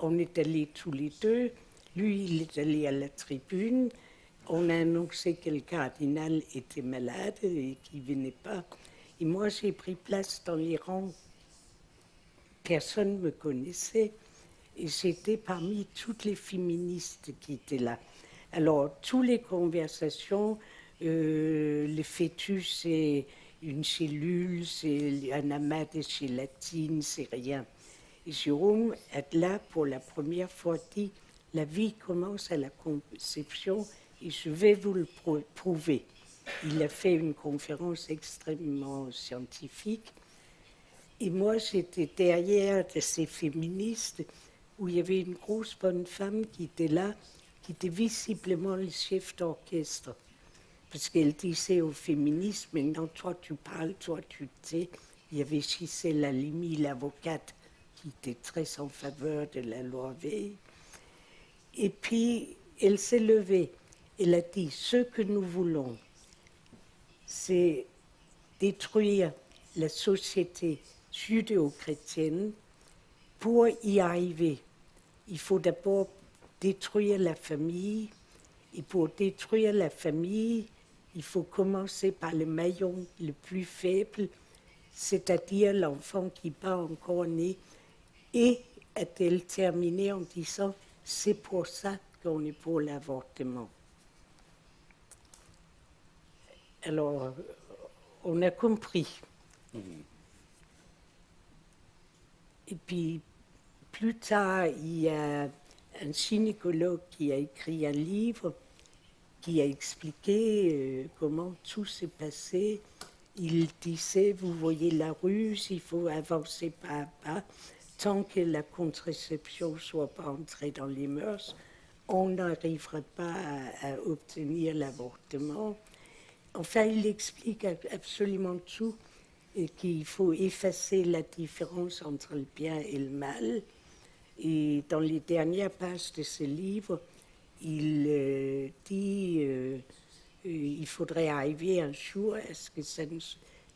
Speaker 3: on est allés tous les deux, lui il est allé à la tribune, on a annoncé que le cardinal était malade et qu'il ne venait pas. Et moi, j'ai pris place dans les rangs. Personne ne me connaissait. Et j'étais parmi toutes les féministes qui étaient là. Alors, toutes les conversations, le fœtus, c'est une cellule, c'est un amas de gélatine, c'est rien. Et Jérôme, là, pour la première fois, dit, la vie commence à la conception et je vais vous le prouver. Il a fait une conférence extrêmement scientifique Et moi, j'étais derrière de ces féministes où il y avait une grosse bonne femme qui était là, qui était visiblement le chef d'orchestre. Parce qu'elle disait aux féministes, maintenant toi tu parles, toi tu sais. Il y avait Gisèle Halimi, l'avocate, qui était très en faveur de la loi Veil. Et puis, elle s'est levée. Elle a dit, ce que nous voulons, c'est détruire la société judéo-chrétienne. Pour y arriver, il faut d'abord détruire la famille. Et pour détruire la famille, il faut commencer par le maillon le plus faible, c'est-à-dire l'enfant qui n'est pas encore né. Et a-t-elle terminé en disant, c'est pour ça qu'on est pour l'avortement. Alors, on a compris. Et puis, plus tard, il y a un gynécologue qui a écrit un livre qui a expliqué comment tout s'est passé. Il disait, vous voyez la ruse, il faut avancer pas à pas. Tant que la contraception ne soit pas entrée dans les mœurs, on n'arrivera pas à obtenir l'avortement. Enfin, il explique absolument tout, et qu'il faut effacer la différence entre le bien et le mal. Et dans les dernières pages de ce livre, il dit il faudrait arriver un jour à ce que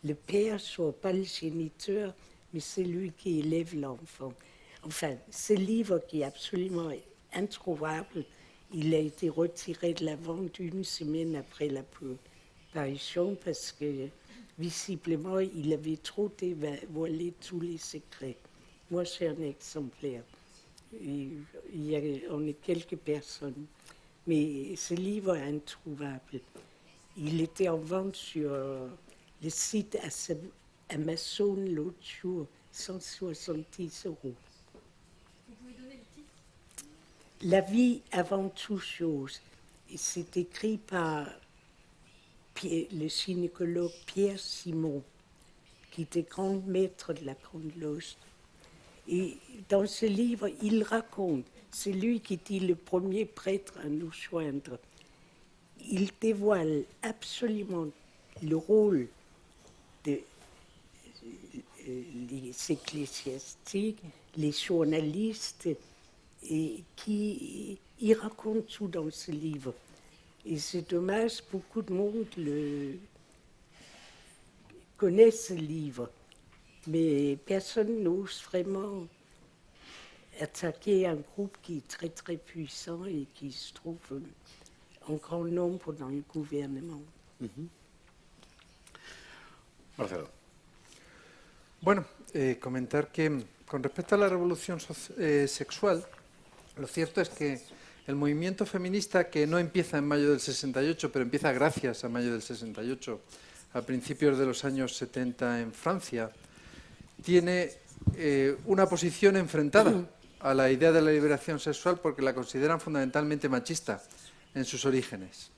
Speaker 3: le père ne soit pas le géniteur, mais c'est lui qui élève l'enfant. Enfin, ce livre qui est absolument introuvable, il a été retiré de la vente 1 semaine après la parution parce que visiblement il avait trop dévoilé tous les secrets. Moi, j'ai un exemplaire. On est quelques personnes. Mais ce livre est introuvable. Il était en vente sur le site Amazon l'autre jour, 170 €. Vous pouvez donner le titre ? La vie avant toute chose. Et c'est écrit par le gynécologue Pierre Simon, qui était grand maître de la Grande Loge. Et dans ce livre, il raconte, c'est lui qui dit le premier prêtre à nous joindre. Il dévoile absolument le rôle des ecclésiastiques, les journalistes, et il raconte tout dans ce livre. Et c'est dommage, beaucoup de monde connaît ce livre. Mais personne n'ose vraiment attaquer un groupe qui est très très puissant et qui se trouve en grand nombre dans le gouvernement.
Speaker 1: Marcelo.
Speaker 2: Bueno, comentar que con respecto a la revolución sexual, lo cierto es que el movimiento feminista, que no empieza en mayo del 68, pero empieza gracias a mayo del 68, a principios de los años 70 en Francia, tiene una posición enfrentada a la idea de la liberación sexual porque la consideran fundamentalmente machista en sus orígenes.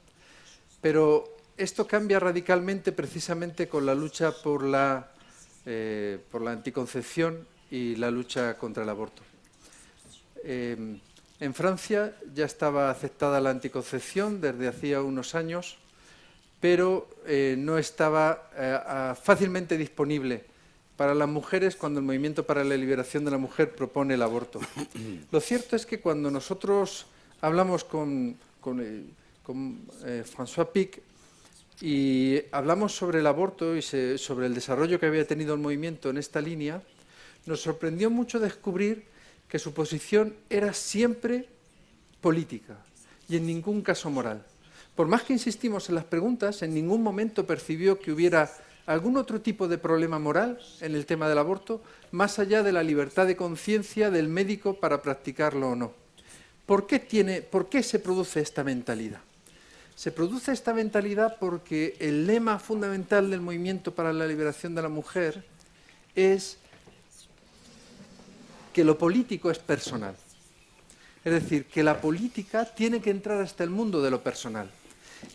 Speaker 2: Pero esto cambia radicalmente precisamente con la lucha por la anticoncepción y la lucha contra el aborto. En Francia ya estaba aceptada la anticoncepción desde hacía unos años, pero no estaba fácilmente disponible para las mujeres cuando el Movimiento para la Liberación de la Mujer propone el aborto. Lo cierto es que cuando nosotros hablamos con François Pic y hablamos sobre el aborto y sobre el desarrollo que había tenido el movimiento en esta línea, nos sorprendió mucho descubrir que su posición era siempre política y en ningún caso moral. Por más que insistimos en las preguntas, en ningún momento percibió que hubiera algún otro tipo de problema moral en el tema del aborto, más allá de la libertad de conciencia del médico para practicarlo o no. ¿Por qué se produce esta mentalidad? Se produce esta mentalidad porque el lema fundamental del Movimiento para la Liberación de la Mujer es que lo político es personal. Es decir, que la política tiene que entrar hasta el mundo de lo personal.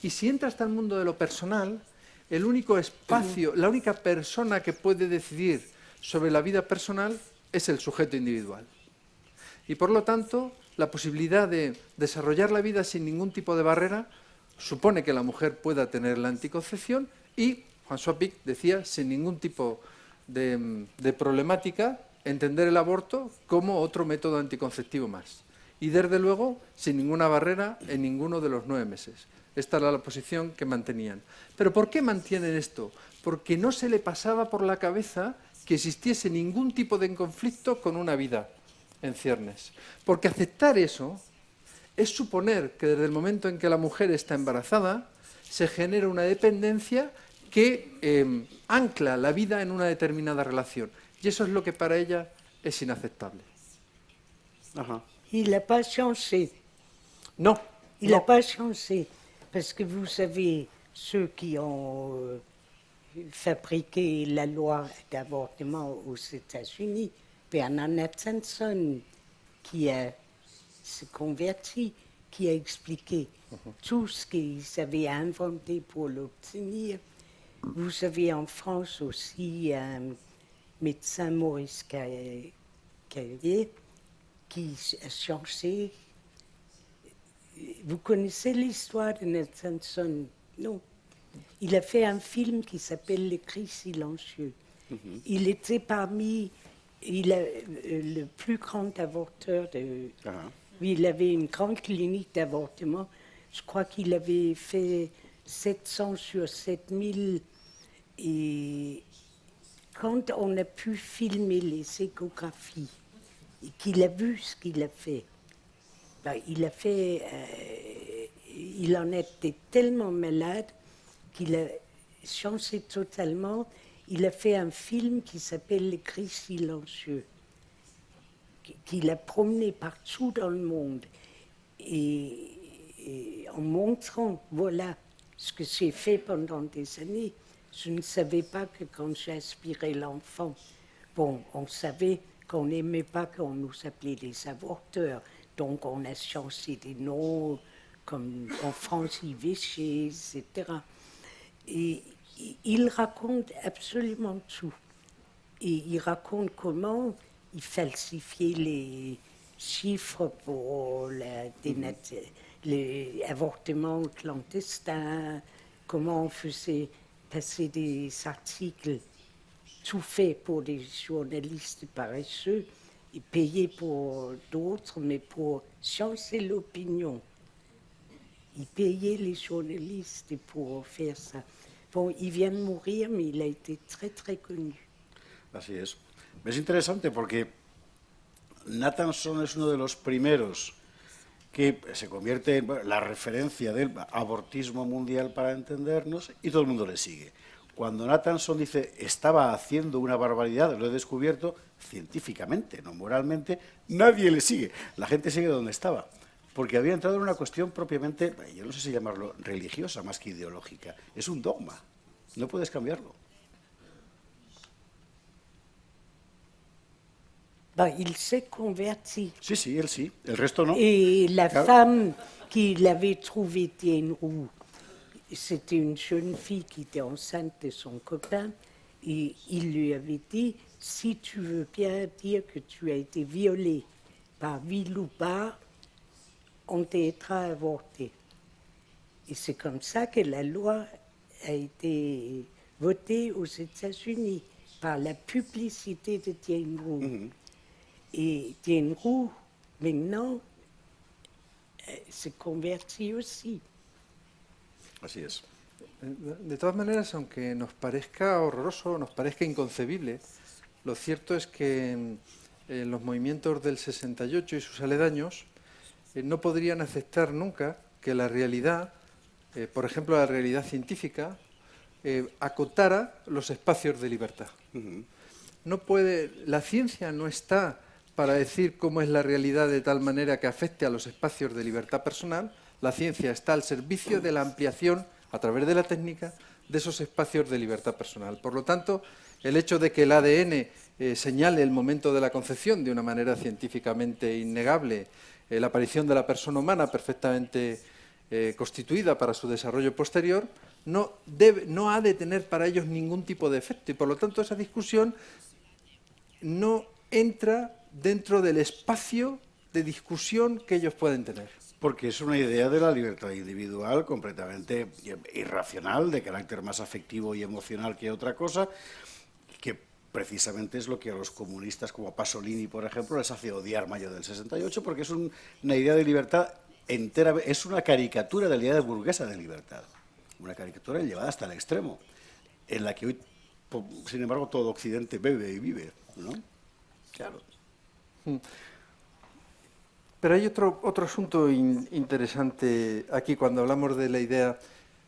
Speaker 2: Y si entra hasta el mundo de lo personal, el único espacio, la única persona que puede decidir sobre la vida personal es el sujeto individual. Y por lo tanto, la posibilidad de desarrollar la vida sin ningún tipo de barrera supone que la mujer pueda tener la anticoncepción y, François Pic decía, sin ningún tipo de problemática, entender el aborto como otro método anticonceptivo más. Y desde luego, sin ninguna barrera en ninguno de los 9 meses. Esta era la posición que mantenían. ¿Pero por qué mantienen esto? Porque no se le pasaba por la cabeza que existiese ningún tipo de conflicto con una vida en ciernes. Porque aceptar eso es suponer que desde el momento en que la mujer está embarazada se genera una dependencia que ancla la vida en una determinada relación. Y eso es lo que para ella es inaceptable.
Speaker 1: Ajá.
Speaker 3: Il n'a pas changé.
Speaker 2: No,
Speaker 3: Il n'a pas changé. Parce que vous savez, ceux qui ont fabriqué la loi d'avortement aux États-Unis, Bernard Nathanson, qui s'est converti, qui a expliqué tout ce qu'ils avaient inventé pour l'obtenir. Vous avez en France aussi un médecin, Maurice Caillé, qui a changé. Vous connaissez l'histoire de Nathanson? Non. Il a fait un film qui s'appelle Les cris silencieux. Il était parmi le plus grand avorteur de... Oui, il avait une grande clinique d'avortement. Je crois qu'il avait fait 700 sur 7000. Et quand on a pu filmer les échographies et qu'il a vu ce qu'il a fait, ben, il en était tellement malade qu'il a changé totalement. Il a fait un film qui s'appelle Les cris silencieux, qu'il a promené partout dans le monde et en montrant, voilà ce que j'ai fait pendant des années. Je ne savais pas que quand j'aspirais l'enfant, bon, on savait qu'on n'aimait pas qu'on nous appelait les avorteurs, donc on a changé des noms, comme en France, IVG, etc. Et il raconte absolument tout. Et il raconte comment il falsifiait les chiffres pour les avortements clandestins, comment on faisait passer des articles tout faits pour des journalistes paresseux et payés pour d'autres, mais pour changer l'opinion. Il payait les journalistes pour faire ça. Bon, il vient de mourir, mais il a été très, très connu.
Speaker 1: Así es. Es interesante porque Nathanson es uno de los primeros que se convierte en la referencia del abortismo mundial para entendernos y todo el mundo le sigue. Cuando Nathanson dice estaba haciendo una barbaridad, lo he descubierto científicamente, no moralmente, nadie le sigue. La gente sigue donde estaba, porque había entrado en una cuestión propiamente, yo no sé si llamarlo religiosa más que ideológica. Es un dogma, no puedes cambiarlo.
Speaker 3: Ben, il s'est converti.
Speaker 1: Sí, sí, él sí, el resto no.
Speaker 3: Et la
Speaker 1: Claro.
Speaker 3: femme qui l'avait trouvé, Diane Roux, c'était une jeune fille qui était enceinte de son copain, et il lui avait dit, si tu veux bien dire que tu as été violée par vil ou par, on t'aidera à avorter. Et c'est comme ça que la loi a été votée aux États-Unis, par la publicité de Diane Roux. Et Diane Roux, maintenant, se convertit aussi.
Speaker 1: Así es.
Speaker 2: De todas maneras, aunque nos parezca horroroso, nos parezca inconcebible, lo cierto es que los movimientos del 68 y sus aledaños no podrían aceptar nunca que la realidad, por ejemplo la realidad científica, acotara los espacios de libertad. No puede, la ciencia no está para decir cómo es la realidad de tal manera que afecte a los espacios de libertad personal. La ciencia está al servicio de la ampliación, a través de la técnica, de esos espacios de libertad personal. Por lo tanto, el hecho de que el ADN señale el momento de la concepción de una manera científicamente innegable, la aparición de la persona humana perfectamente constituida para su desarrollo posterior, no ha de tener para ellos ningún tipo de efecto. Y por lo tanto, esa discusión no entra dentro del espacio de discusión que ellos pueden tener.
Speaker 1: Porque es una idea de la libertad individual completamente irracional, de carácter más afectivo y emocional que otra cosa, que precisamente es lo que a los comunistas como a Pasolini, por ejemplo, les hace odiar Mayo del 68, porque es una idea de libertad entera, es una caricatura de la idea burguesa de libertad, una caricatura llevada hasta el extremo, en la que hoy, sin embargo, todo Occidente bebe y vive, ¿no? Claro.
Speaker 2: Pero hay otro asunto interesante aquí cuando hablamos de la idea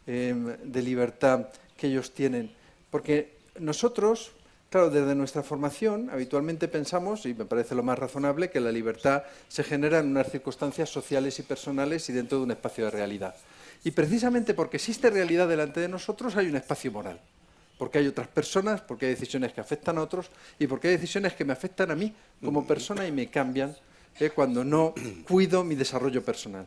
Speaker 2: de libertad que ellos tienen, porque nosotros, claro, desde nuestra formación habitualmente pensamos, y me parece lo más razonable, que la libertad se genera en unas circunstancias sociales y personales y dentro de un espacio de realidad. Y precisamente porque existe realidad delante de nosotros hay un espacio moral, porque hay otras personas, porque hay decisiones que afectan a otros y porque hay decisiones que me afectan a mí como persona y me cambian cuando no cuido mi desarrollo personal.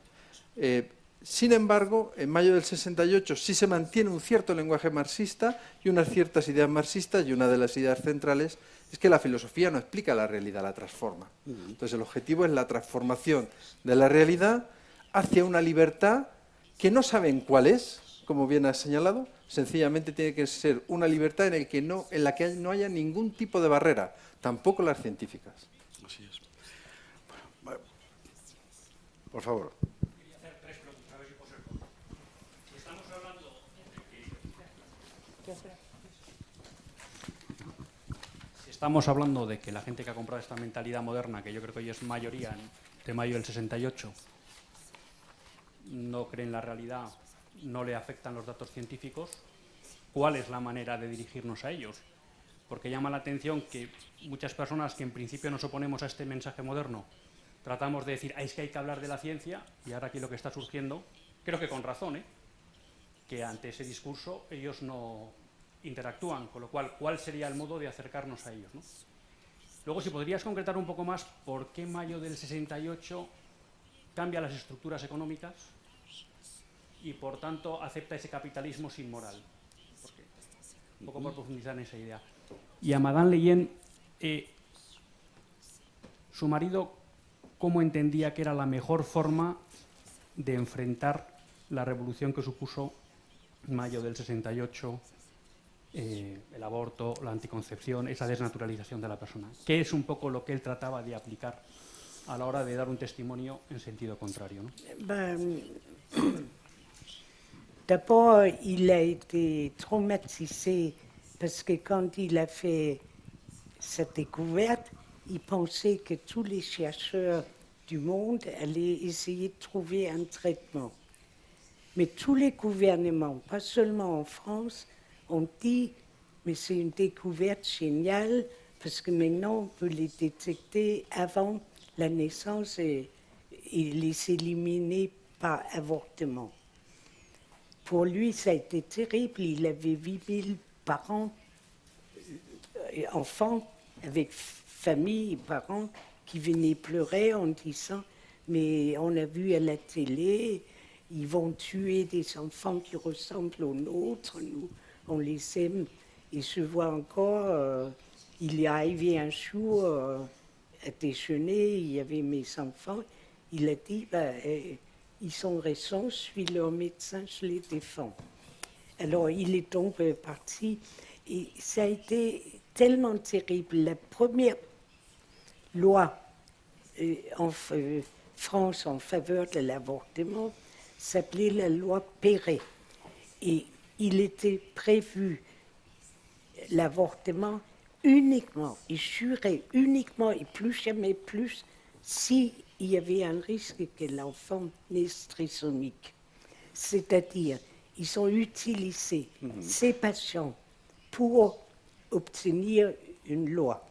Speaker 2: Sin embargo, en Mayo del 68 sí se mantiene un cierto lenguaje marxista y unas ciertas ideas marxistas, y una de las ideas centrales es que la filosofía no explica la realidad, la transforma. Entonces el objetivo es la transformación de la realidad hacia una libertad que no saben cuál es, como bien has señalado, sencillamente tiene que ser una libertad en la que no haya ningún tipo de barrera, tampoco las científicas.
Speaker 1: Así es. Bueno, por favor.
Speaker 5: Si estamos hablando de que la gente que ha comprado esta mentalidad moderna, que yo creo que hoy es mayoría de Mayo del 68, no cree en la realidad, no le afectan los datos científicos, ¿cuál es la manera de dirigirnos a ellos? Porque llama la atención que muchas personas que en principio nos oponemos a este mensaje moderno tratamos de decir, es que hay que hablar de la ciencia, y ahora aquí lo que está surgiendo, creo que con razón, que ante ese discurso ellos no interactúan, con lo cual, ¿cuál sería el modo de acercarnos a ellos, ¿no? Luego, si podrías concretar un poco más por qué Mayo del 68 cambia las estructuras económicas y, por tanto, acepta ese capitalismo sin moral. Porque, un poco por profundizar en esa idea. Y a Madame Leyen, su marido, ¿cómo entendía que era la mejor forma de enfrentar la revolución que supuso Mayo del 68, el aborto, la anticoncepción, esa desnaturalización de la persona? ¿Qué es un poco lo que él trataba de aplicar a la hora de dar un testimonio en sentido contrario, ¿no?
Speaker 3: D'abord, il a été traumatisé parce que quand il a fait cette découverte, il pensait que tous les chercheurs du monde allaient essayer de trouver un traitement. Mais tous les gouvernements, pas seulement en France, ont dit mais c'est une découverte géniale parce que maintenant on peut les détecter avant la naissance et les éliminer par avortement. Pour lui, ça a été terrible. Il avait 8000 parents, enfants, avec famille et parents, qui venaient pleurer en disant « Mais on a vu à la télé, ils vont tuer des enfants qui ressemblent aux nôtres, nous, on les aime. » Et je vois encore, il est arrivé un jour à déjeuner, il y avait mes enfants, il a dit ils ont raison, je suis leur médecin, je les défends. Alors il est donc parti, et ça a été tellement terrible. La première loi en France en faveur de l'avortement s'appelait la loi Perret. Et il était prévu l'avortement uniquement, et juré uniquement, et plus jamais plus, s'il y avait un risque que l'enfant naisse trisomique. C'est-à-dire, ils ont utilisé ces patients pour obtenir une loi.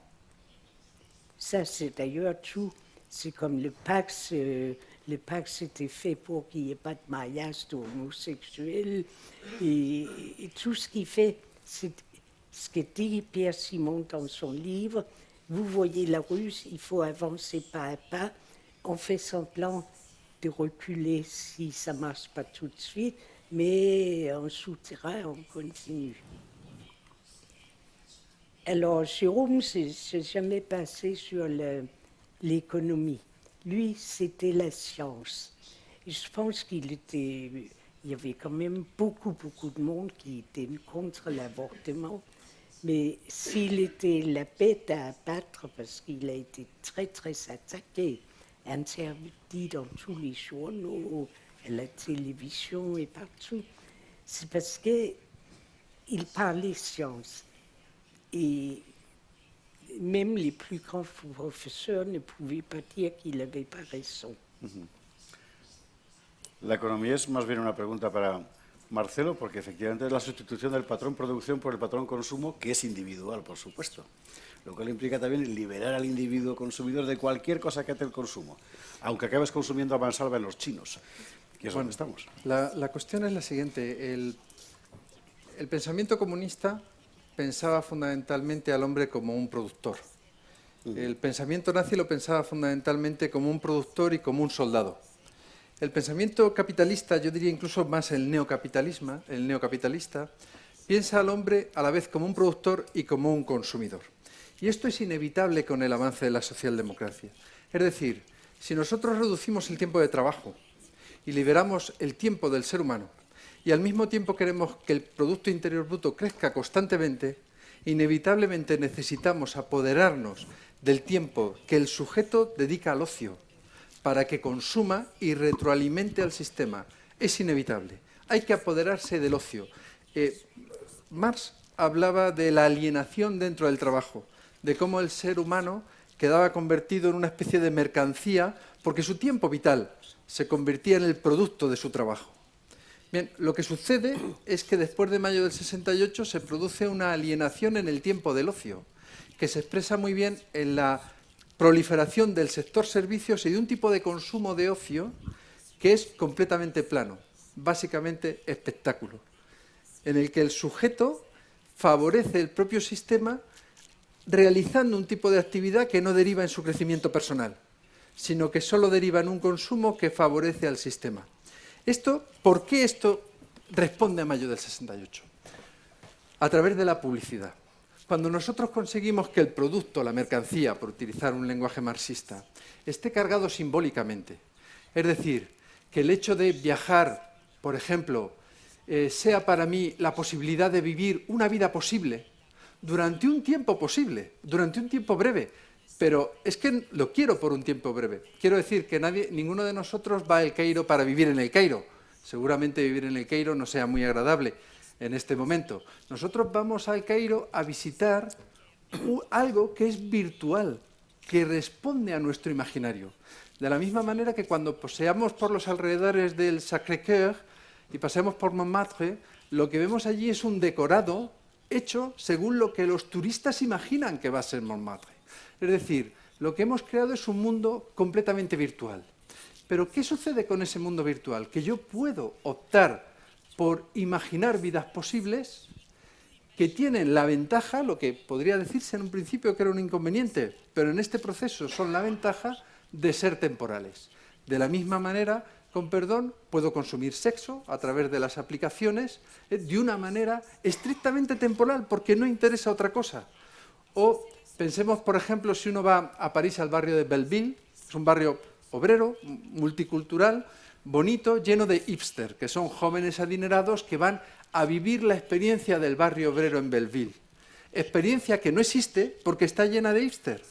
Speaker 3: Ça, c'est d'ailleurs tout. C'est comme le Pax était fait pour qu'il n'y ait pas de mariage d'homosexuels. Et tout ce qu'il fait, c'est ce que dit Pierre Simon dans son livre. Vous voyez la ruse, il faut avancer pas à pas. On fait semblant de reculer si ça ne marche pas tout de suite, mais en souterrain, on continue. Alors, Jérôme, c'est jamais passé sur l'économie. Lui, c'était la science. Et je pense il y avait quand même beaucoup de monde qui était contre l'avortement. Mais s'il était la bête à abattre, parce qu'il a été très attaqué, interdit dans tous les journaux, à la télévision et partout, c'est parce qu'il parlait science. Et même les plus grands profesores ne pouvaient pas dire qu'il n'avait pas raison.
Speaker 1: La economía es más bien una pregunta para Marcelo, porque efectivamente es la sustitución del patrón producción por el patrón consumo, que es individual, por supuesto. Lo cual implica también liberar al individuo consumidor de cualquier cosa que hace el consumo, aunque acabes consumiendo a mansalva en los chinos, que es donde estamos.
Speaker 2: La cuestión es la siguiente. El pensamiento comunista pensaba fundamentalmente al hombre como un productor. El pensamiento nazi lo pensaba fundamentalmente como un productor y como un soldado. El pensamiento capitalista, yo diría incluso más el neocapitalista, piensa al hombre a la vez como un productor y como un consumidor. Y esto es inevitable con el avance de la socialdemocracia. Es decir, si nosotros reducimos el tiempo de trabajo y liberamos el tiempo del ser humano, y al mismo tiempo queremos que el Producto Interior Bruto crezca constantemente, inevitablemente necesitamos apoderarnos del tiempo que el sujeto dedica al ocio para que consuma y retroalimente al sistema. Es inevitable. Hay que apoderarse del ocio. Marx hablaba de la alienación dentro del trabajo, de cómo el ser humano quedaba convertido en una especie de mercancía porque su tiempo vital se convertía en el producto de su trabajo. Bien, lo que sucede es que después de mayo del 68 se produce una alienación en el tiempo del ocio, que se expresa muy bien en la proliferación del sector servicios y de un tipo de consumo de ocio que es completamente plano, básicamente espectáculo, en el que el sujeto favorece el propio sistema realizando un tipo de actividad que no deriva en su crecimiento personal, sino que solo deriva en un consumo que favorece al sistema. ¿Por qué esto responde a mayo del 68? A través de la publicidad. Cuando nosotros conseguimos que el producto, la mercancía, por utilizar un lenguaje marxista, esté cargado simbólicamente, es decir, que el hecho de viajar, por ejemplo, sea para mí la posibilidad de vivir una vida posible, durante un tiempo breve, pero es que lo quiero por un tiempo breve. Quiero decir que ninguno de nosotros va al Cairo para vivir en el Cairo. Seguramente vivir en el Cairo no sea muy agradable en este momento. Nosotros vamos al Cairo a visitar algo que es virtual, que responde a nuestro imaginario. De la misma manera que cuando paseamos por los alrededores del Sacré-Cœur y paseamos por Montmartre, lo que vemos allí es un decorado hecho según lo que los turistas imaginan que va a ser Montmartre. Es decir, lo que hemos creado es un mundo completamente virtual. Pero ¿qué sucede con ese mundo virtual? Que yo puedo optar por imaginar vidas posibles que tienen la ventaja, lo que podría decirse en un principio que era un inconveniente, pero en este proceso son la ventaja de ser temporales. De la misma manera, con perdón, puedo consumir sexo a través de las aplicaciones de una manera estrictamente temporal, porque no interesa otra cosa. O pensemos, por ejemplo, si uno va a París al barrio de Belleville, es un barrio obrero, multicultural, bonito, lleno de hipster, que son jóvenes adinerados que van a vivir la experiencia del barrio obrero en Belleville. Experiencia que no existe porque está llena de hipster,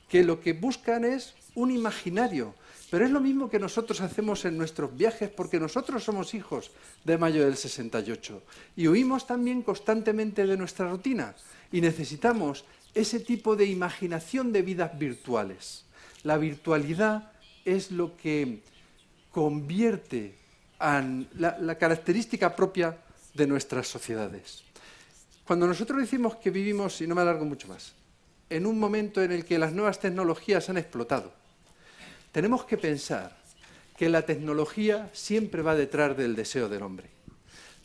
Speaker 2: que lo que buscan es un imaginario. Pero es lo mismo que nosotros hacemos en nuestros viajes porque nosotros somos hijos de mayo del 68 y huimos también constantemente de nuestra rutina y necesitamos ese tipo de imaginación de vidas virtuales. La virtualidad es lo que convierte en la característica propia de nuestras sociedades. Cuando nosotros decimos que vivimos, y no me alargo mucho más, en un momento en el que las nuevas tecnologías han explotado, tenemos que pensar que la tecnología siempre va detrás del deseo del hombre.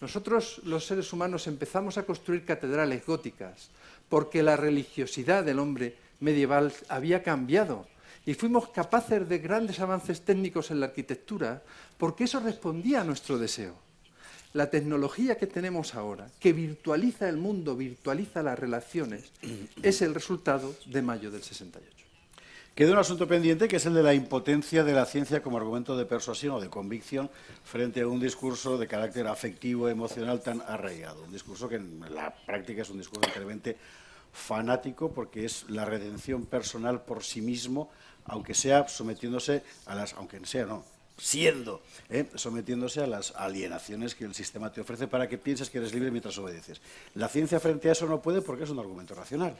Speaker 2: Nosotros, los seres humanos, empezamos a construir catedrales góticas porque la religiosidad del hombre medieval había cambiado y fuimos capaces de grandes avances técnicos en la arquitectura porque eso respondía a nuestro deseo. La tecnología que tenemos ahora, que virtualiza el mundo, virtualiza las relaciones, es el resultado de mayo del 68.
Speaker 1: Queda un asunto pendiente, que es el de la impotencia de la ciencia como argumento de persuasión o de convicción frente a un discurso de carácter afectivo, emocional tan arraigado. Un discurso que en la práctica es un discurso enteramente fanático, porque es la redención personal por sí mismo, aunque sea sometiéndose a las, sometiéndose a las alienaciones que el sistema te ofrece para que pienses que eres libre mientras obedeces. La ciencia frente a eso no puede, porque es un argumento racional.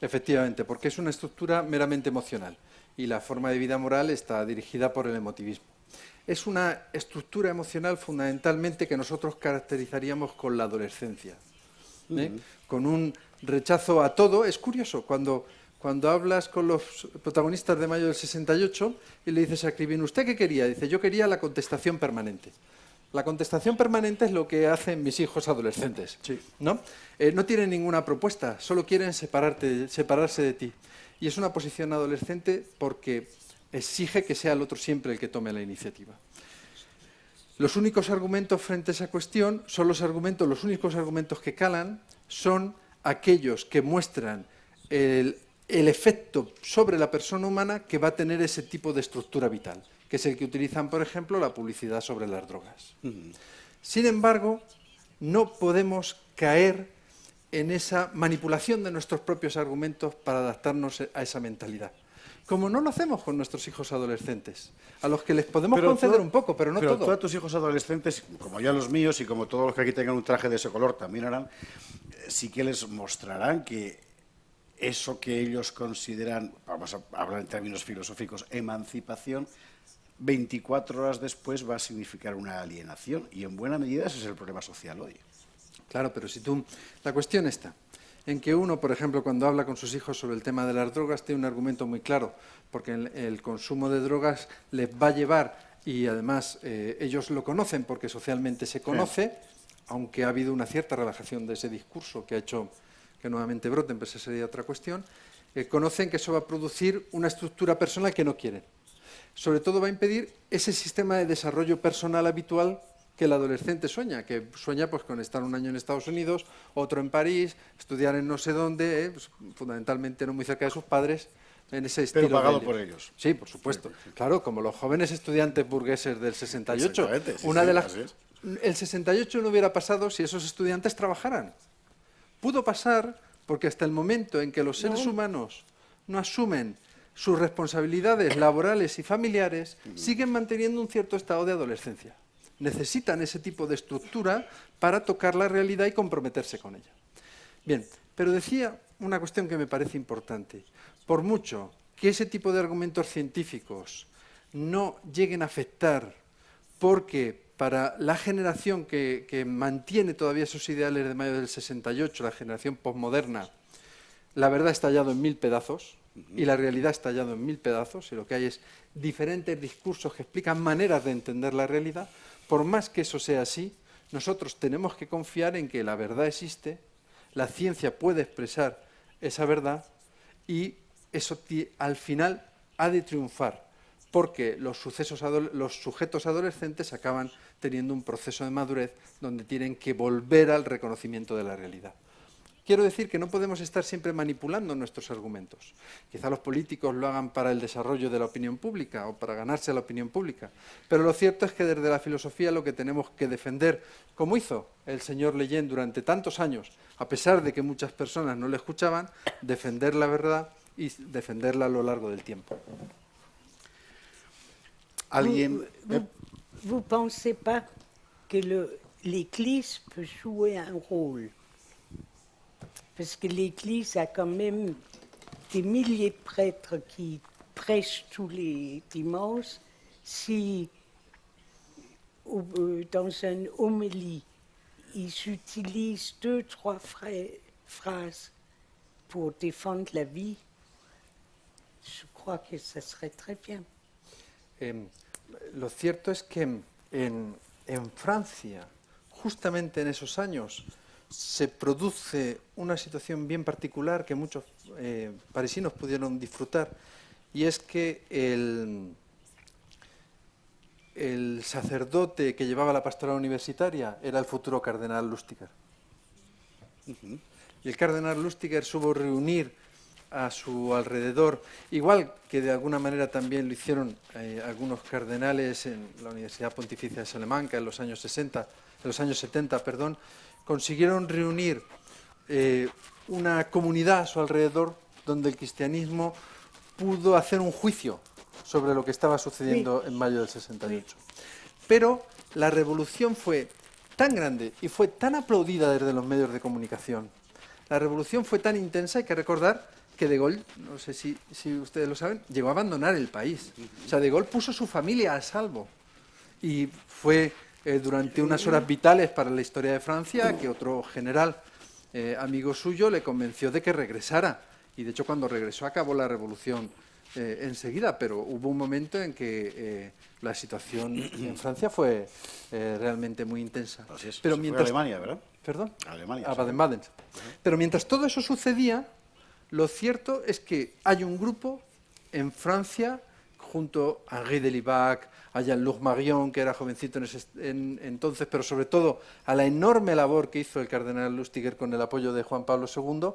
Speaker 2: Efectivamente, porque es una estructura meramente emocional y la forma de vida moral está dirigida por el emotivismo. Es una estructura emocional fundamentalmente que nosotros caracterizaríamos con la adolescencia, con un rechazo a todo. Es curioso, cuando hablas con los protagonistas de mayo del 68 y le dices a Krivine, ¿usted qué quería? Dice, yo quería la contestación permanente. La contestación permanente es lo que hacen mis hijos adolescentes,
Speaker 1: Sí.
Speaker 2: ¿no? No tienen ninguna propuesta, solo quieren separarse de ti. Y es una posición adolescente porque exige que sea el otro siempre el que tome la iniciativa. Los únicos argumentos frente a esa cuestión son los únicos argumentos que calan son aquellos que muestran el efecto sobre la persona humana que va a tener ese tipo de estructura vital, que es el que utilizan, por ejemplo, la publicidad sobre las drogas. Sin embargo, no podemos caer en esa manipulación de nuestros propios argumentos para adaptarnos a esa mentalidad. Como no lo hacemos con nuestros hijos adolescentes, a los que les podemos conceder un poco, pero no todo.
Speaker 1: Pero tus hijos adolescentes, como ya los míos y como todos los que aquí tengan un traje de ese color también harán, sí que les mostrarán que eso que ellos consideran, vamos a hablar en términos filosóficos, emancipación, 24 horas después va a significar una alienación, y en buena medida ese es el problema social hoy.
Speaker 2: Claro, pero la cuestión está en que uno, por ejemplo, cuando habla con sus hijos sobre el tema de las drogas, tiene un argumento muy claro, porque el consumo de drogas les va a llevar, y además ellos lo conocen porque socialmente se conoce, aunque ha habido una cierta relajación de ese discurso que ha hecho que nuevamente broten, pero esa sería otra cuestión, conocen que eso va a producir una estructura personal que no quieren. Sobre todo va a impedir ese sistema de desarrollo personal habitual que el adolescente sueña, pues, con estar un año en Estados Unidos, otro en París, estudiar en no sé dónde, pues, fundamentalmente no muy cerca de sus padres, en ese estilo.
Speaker 1: Pero pagado por ellos.
Speaker 2: Sí, por supuesto. Claro, como los jóvenes estudiantes burgueses del 68.
Speaker 1: Sí,
Speaker 2: El 68 no hubiera pasado si esos estudiantes trabajaran. Pudo pasar porque hasta el momento en que los seres humanos no asumen sus responsabilidades laborales y familiares, siguen manteniendo un cierto estado de adolescencia. Necesitan ese tipo de estructura para tocar la realidad y comprometerse con ella. Bien, pero decía una cuestión que me parece importante. Por mucho que ese tipo de argumentos científicos no lleguen a afectar, porque para la generación que mantiene todavía esos ideales de mayo del 68, la generación posmoderna, la verdad ha estallado en 1000 pedazos y la realidad ha estallado en 1000 pedazos, y lo que hay es diferentes discursos que explican maneras de entender la realidad. Por más que eso sea así, nosotros tenemos que confiar en que la verdad existe, la ciencia puede expresar esa verdad y eso al final ha de triunfar, porque los sujetos adolescentes acaban teniendo un proceso de madurez donde tienen que volver al reconocimiento de la realidad. Quiero decir que no podemos estar siempre manipulando nuestros argumentos. Quizá los políticos lo hagan para el desarrollo de la opinión pública o para ganarse a la opinión pública, pero lo cierto es que desde la filosofía lo que tenemos que defender, como hizo el señor Leyen durante tantos años, a pesar de que muchas personas no le escuchaban, defender la verdad y defenderla a lo largo del tiempo.
Speaker 3: Vous pensez pas que l'Église peut jouer un rôle? Parce que l'Église a quand même des milliers de prêtres qui prêchent tous les dimanches. Si dans une homélie, ils utilisent 2, 3 phrases pour défendre la vie, je crois que ça serait très bien.
Speaker 2: Lo cierto es que en Francia, justamente en esos años, se produce una situación bien particular que muchos parisinos pudieron disfrutar, y es que el sacerdote que llevaba la pastoral universitaria era el futuro cardenal Lustiger. Y el cardenal Lustiger supo reunir a su alrededor, igual que de alguna manera también lo hicieron algunos cardenales en la Universidad Pontificia de Salamanca en los años 70, consiguieron reunir una comunidad a su alrededor donde el cristianismo pudo hacer un juicio sobre lo que estaba sucediendo en mayo del 68. Pero la revolución fue tan grande y fue tan aplaudida desde los medios de comunicación. La revolución fue tan intensa, hay que recordar que De Gaulle, no sé si ustedes lo saben, llegó a abandonar el país. O sea, De Gaulle puso su familia a salvo. Y fue durante unas horas vitales para la historia de Francia que otro general amigo suyo le convenció de que regresara. Y de hecho cuando regresó acabó la revolución enseguida, pero hubo un momento en que la situación en Francia fue realmente muy intensa.
Speaker 1: Así es,
Speaker 2: pero
Speaker 1: eso
Speaker 2: mientras,
Speaker 1: fue Alemania, ¿verdad?
Speaker 2: ¿Perdón?
Speaker 1: Alemania.
Speaker 2: A Baden-Baden. Pero mientras todo eso sucedía, lo cierto es que hay un grupo en Francia, junto a Henri Delibac, a Jean-Luc Marion, que era jovencito entonces, pero sobre todo a la enorme labor que hizo el cardenal Lustiger con el apoyo de Juan Pablo II,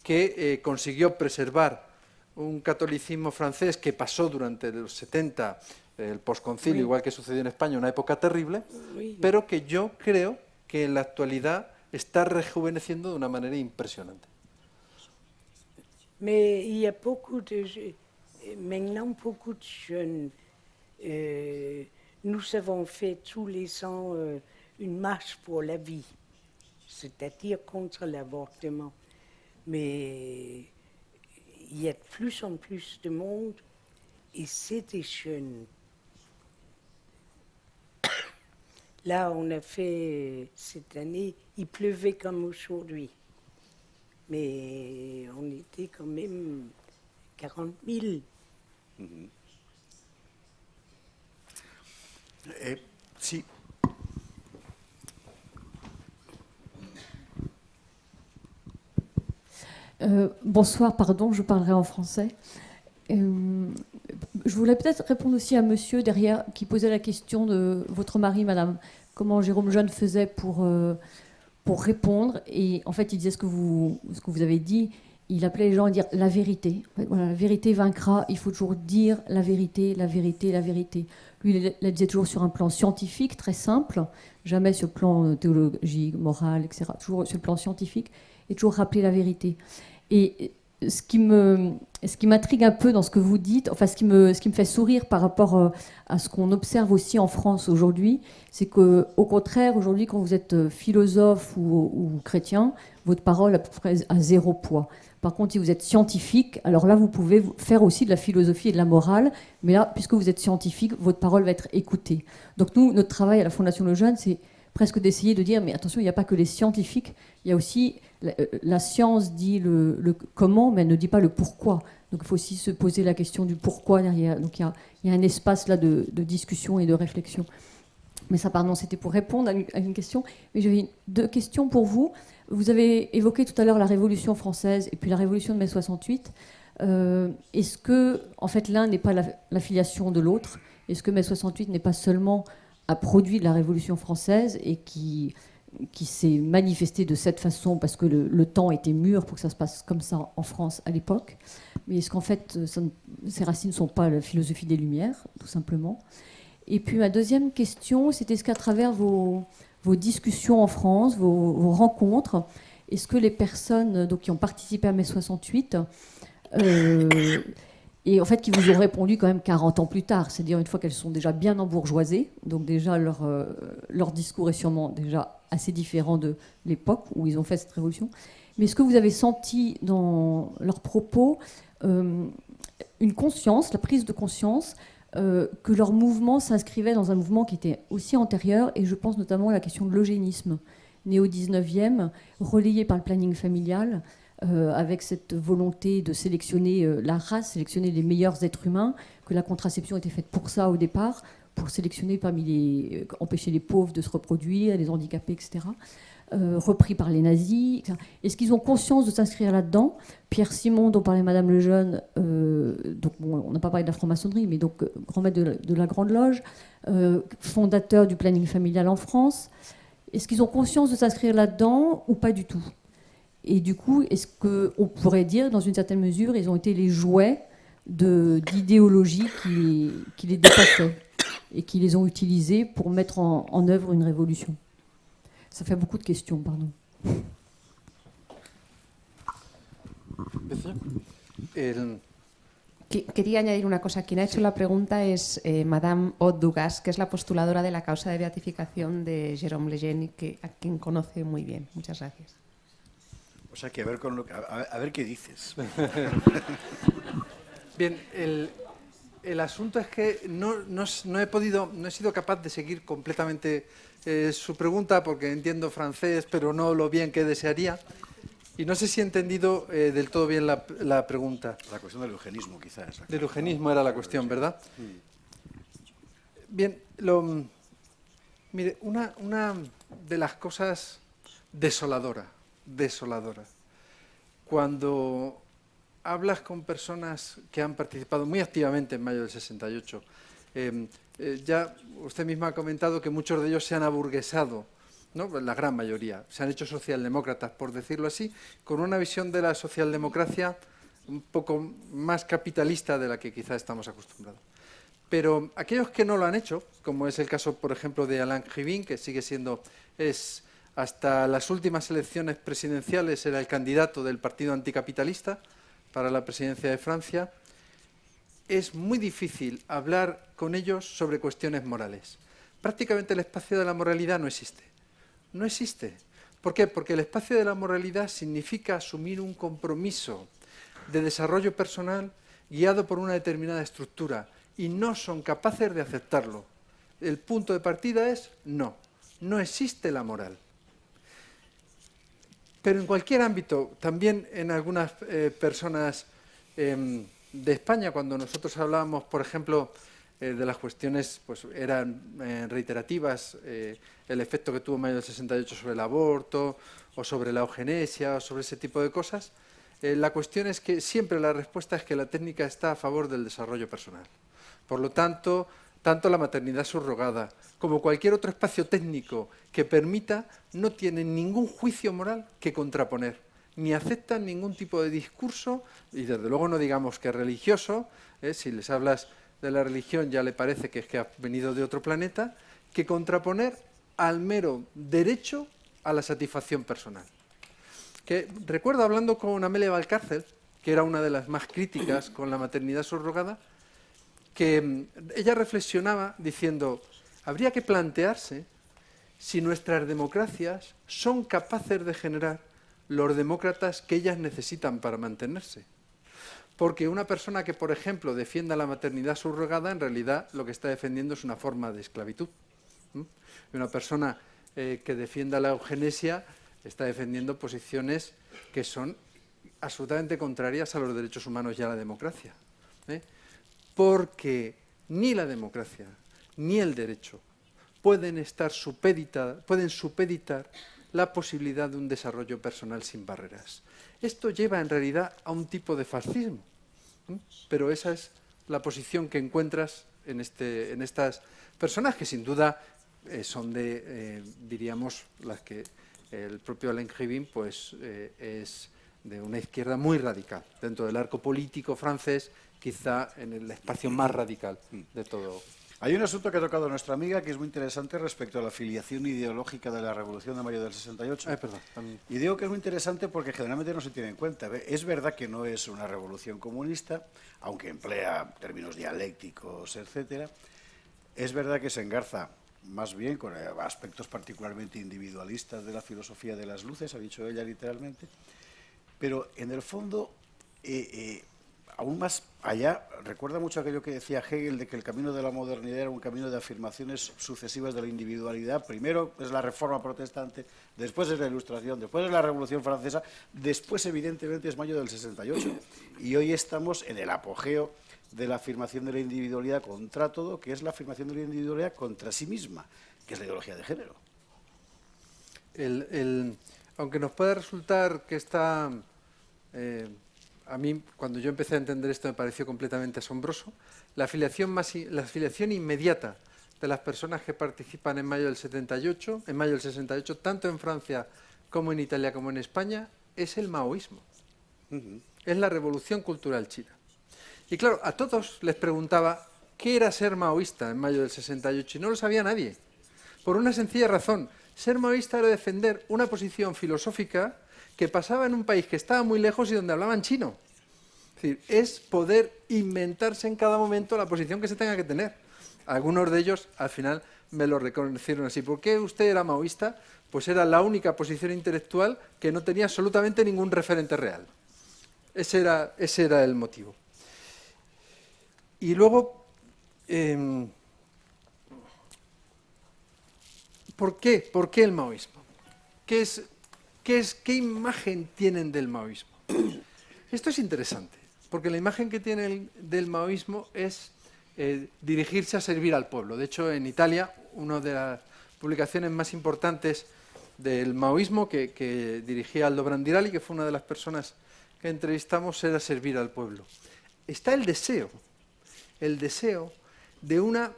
Speaker 2: que consiguió preservar un catolicismo francés que pasó durante los 70, el posconcilio, igual que sucedió en España, una época terrible, pero que yo creo que en la actualidad está rejuveneciendo de una manera impresionante.
Speaker 3: Mais il y a maintenant beaucoup de jeunes. Nous avons fait tous les ans une marche pour la vie, c'est-à-dire contre l'avortement. Mais il y a de plus en plus de monde et c'est des jeunes. Là, on a fait cette année, il pleuvait comme aujourd'hui. Mais on était quand même 40 000.
Speaker 1: Sí.
Speaker 6: Bonsoir, pardon, je parlerai en français. Je voulais peut-être répondre aussi à monsieur derrière qui posait la question de votre mari, madame. Comment Jérôme Jeune faisait pour répondre. Et en fait, il disait ce que vous avez dit. Il appelait les gens à dire la vérité. En fait, voilà, la vérité vaincra. Il faut toujours dire la vérité, la vérité, la vérité. Lui, il la disait toujours sur un plan scientifique, très simple. Jamais sur le plan théologique, moral, etc. Toujours sur le plan scientifique. Et toujours rappeler la vérité. Et ce qui m'intrigue un peu dans ce que vous dites, enfin ce qui me fait sourire par rapport à ce qu'on observe aussi en France aujourd'hui, c'est qu'au contraire, aujourd'hui, quand vous êtes philosophe ou chrétien, votre parole à peu près a 0 poids. Par contre, si vous êtes scientifique, alors là, vous pouvez faire aussi de la philosophie et de la morale, mais là, puisque vous êtes scientifique, votre parole va être écoutée. Donc nous, notre travail à la Fondation Le Jeune, c'est presque d'essayer de dire, mais attention, il n'y a pas que les scientifiques, il y a aussi, la science dit le comment, mais elle ne dit pas le pourquoi. Donc il faut aussi se poser la question du pourquoi derrière. Donc il y a un espace là de discussion et de réflexion. Mais ça, pardon, c'était pour répondre à une question. Mais j'avais 2 questions pour vous. Vous avez évoqué tout à l'heure la Révolution française et puis la Révolution de mai 68. Est-ce que, en fait, l'un n'est pas l'affiliation de l'autre? Est-ce que mai 68 n'est pas seulement un produit de la Révolution française et qui s'est manifesté de cette façon parce que le temps était mûr pour que ça se passe comme ça en France à l'époque? Mais est-ce qu'en fait, ces racines ne sont pas la philosophie des Lumières, tout simplement? Et puis ma deuxième question, c'était est-ce qu'à travers vos discussions en France, vos rencontres, est-ce que les personnes qui ont participé à mai 68 et en fait qui vous ont répondu quand même 40 ans plus tard, c'est-à-dire une fois qu'elles sont déjà bien embourgeoisées, donc déjà leur discours est sûrement déjà assez différent de l'époque où ils ont fait cette révolution, mais est-ce que vous avez senti dans leurs propos une conscience, la prise de conscience que leur mouvement s'inscrivait dans un mouvement qui était aussi antérieur, et je pense notamment à la question de l'eugénisme, né au 19e, relayé par le planning familial, avec cette volonté de sélectionner la race, sélectionner les meilleurs êtres humains, que la contraception était faite pour ça au départ, pour sélectionner empêcher les pauvres de se reproduire, les handicapés, etc. repris par les nazis, etc. Est-ce qu'ils ont conscience de s'inscrire là-dedans? Pierre Simon, dont parlait Madame Lejeune, donc bon, on n'a pas parlé de la franc-maçonnerie, mais donc grand maître de la Grande Loge, fondateur du planning familial en France. Est-ce qu'ils ont conscience de s'inscrire là-dedans ou pas du tout? Et du coup, est-ce qu'on pourrait dire, dans une certaine mesure, ils ont été les jouets d'idéologies qui les dépassaient et qui les ont utilisés pour mettre en œuvre une révolution? Ça fait beaucoup de questions, pardon.
Speaker 4: Quería añadir una cosa. Quien ha hecho la pregunta es Madame Aude Dugas, que es la postuladora de la causa de beatificación de Jérôme Lejeune, a quien conoce muy bien. Muchas gracias.
Speaker 1: O sea, que a ver qué dices.
Speaker 2: Bien, el asunto es que no he sido capaz de seguir completamente su pregunta porque entiendo francés, pero no lo bien que desearía. Y no sé si he entendido del todo bien la pregunta.
Speaker 1: La cuestión del eugenismo, quizás.
Speaker 2: Del eugenismo era la cuestión, ¿verdad? Bien, mire, una de las cosas desoladoras, cuando hablas con personas que han participado muy activamente en mayo del 68, ya usted misma ha comentado que muchos de ellos se han aburguesado, ¿no? La gran mayoría, se han hecho socialdemócratas, por decirlo así, con una visión de la socialdemocracia un poco más capitalista de la que quizá estamos acostumbrados. Pero aquellos que no lo han hecho, como es el caso, por ejemplo, de Alain Krivine, que sigue siendo, hasta las últimas elecciones presidenciales era el candidato del Partido Anticapitalista para la presidencia de Francia, es muy difícil hablar con ellos sobre cuestiones morales. Prácticamente el espacio de la moralidad no existe. No existe. ¿Por qué? Porque el espacio de la moralidad significa asumir un compromiso de desarrollo personal guiado por una determinada estructura y no son capaces de aceptarlo. El punto de partida es no existe la moral. Pero en cualquier ámbito, también en algunas personas de España, cuando nosotros hablábamos, por ejemplo, de las cuestiones, pues eran reiterativas, el efecto que tuvo en mayo del 68 sobre el aborto, o sobre la eugenesia, o sobre ese tipo de cosas, la cuestión es que siempre la respuesta es que la técnica está a favor del desarrollo personal. Por lo tanto, tanto la maternidad subrogada como cualquier otro espacio técnico que permita, no tienen ningún juicio moral que contraponer, ni aceptan ningún tipo de discurso, y desde luego no digamos que religioso, si les hablas de la religión ya le parece que es que ha venido de otro planeta, que contraponer al mero derecho a la satisfacción personal. Que recuerdo hablando con Amelia Valcárcel, que era una de las más críticas con la maternidad subrogada, que ella reflexionaba diciendo, habría que plantearse si nuestras democracias son capaces de generar los demócratas que ellas necesitan para mantenerse. Porque una persona que, por ejemplo, defienda la maternidad subrogada, en realidad lo que está defendiendo es una forma de esclavitud. Y una persona que defienda la eugenesia está defendiendo posiciones que son absolutamente contrarias a los derechos humanos y a la democracia. Porque ni la democracia ni el derecho pueden supeditar la posibilidad de un desarrollo personal sin barreras. Esto lleva en realidad a un tipo de fascismo, pero esa es la posición que encuentras en estas personas que sin duda son diríamos, las que el propio Alain Krivine pues, es de una izquierda muy radical, dentro del arco político francés, quizá en el espacio más radical de todo.
Speaker 1: Hay un asunto que ha tocado nuestra amiga que es muy interesante respecto a la filiación ideológica de la Revolución de Mayo del 68. Y digo que es muy interesante porque generalmente no se tiene en cuenta. Es verdad que no es una revolución comunista, aunque emplea términos dialécticos, etcétera. Es verdad que se engarza más bien con aspectos particularmente individualistas de la filosofía de las luces, ha dicho ella literalmente, pero en el fondo, aún más allá, recuerda mucho aquello que decía Hegel de que el camino de la modernidad era un camino de afirmaciones sucesivas de la individualidad. Primero es la Reforma Protestante, después es la Ilustración, después es la Revolución Francesa, después evidentemente es mayo del 68 y hoy estamos en el apogeo de la afirmación de la individualidad contra todo, que es la afirmación de la individualidad contra sí misma, que es la ideología de género.
Speaker 2: Aunque nos pueda resultar que está... a mí, cuando yo empecé a entender esto, me pareció completamente asombroso. La afiliación inmediata de las personas que participan en mayo del 68, tanto en Francia como en Italia como en España, es el maoísmo. Es la revolución cultural china. Y claro, a todos les preguntaba qué era ser maoísta en mayo del 68 y no lo sabía nadie. Por una sencilla razón, ser maoísta era defender una posición filosófica que pasaba en un país que estaba muy lejos y donde hablaban chino. Es decir, es poder inventarse en cada momento la posición que se tenga que tener. Algunos de ellos, al final, me lo reconocieron así. ¿Por qué usted era maoísta? Pues era la única posición intelectual que no tenía absolutamente ningún referente real. Ese era el motivo. Y luego, ¿por qué? ¿Por qué el maoísmo? ¿Qué imagen tienen del maoísmo? Esto es interesante, porque la imagen que tienen del maoísmo es dirigirse a servir al pueblo. De hecho, en Italia, una de las publicaciones más importantes del maoísmo que dirigía Aldo Brandirali, que fue una de las personas que entrevistamos, era servir al pueblo. Está el deseo de una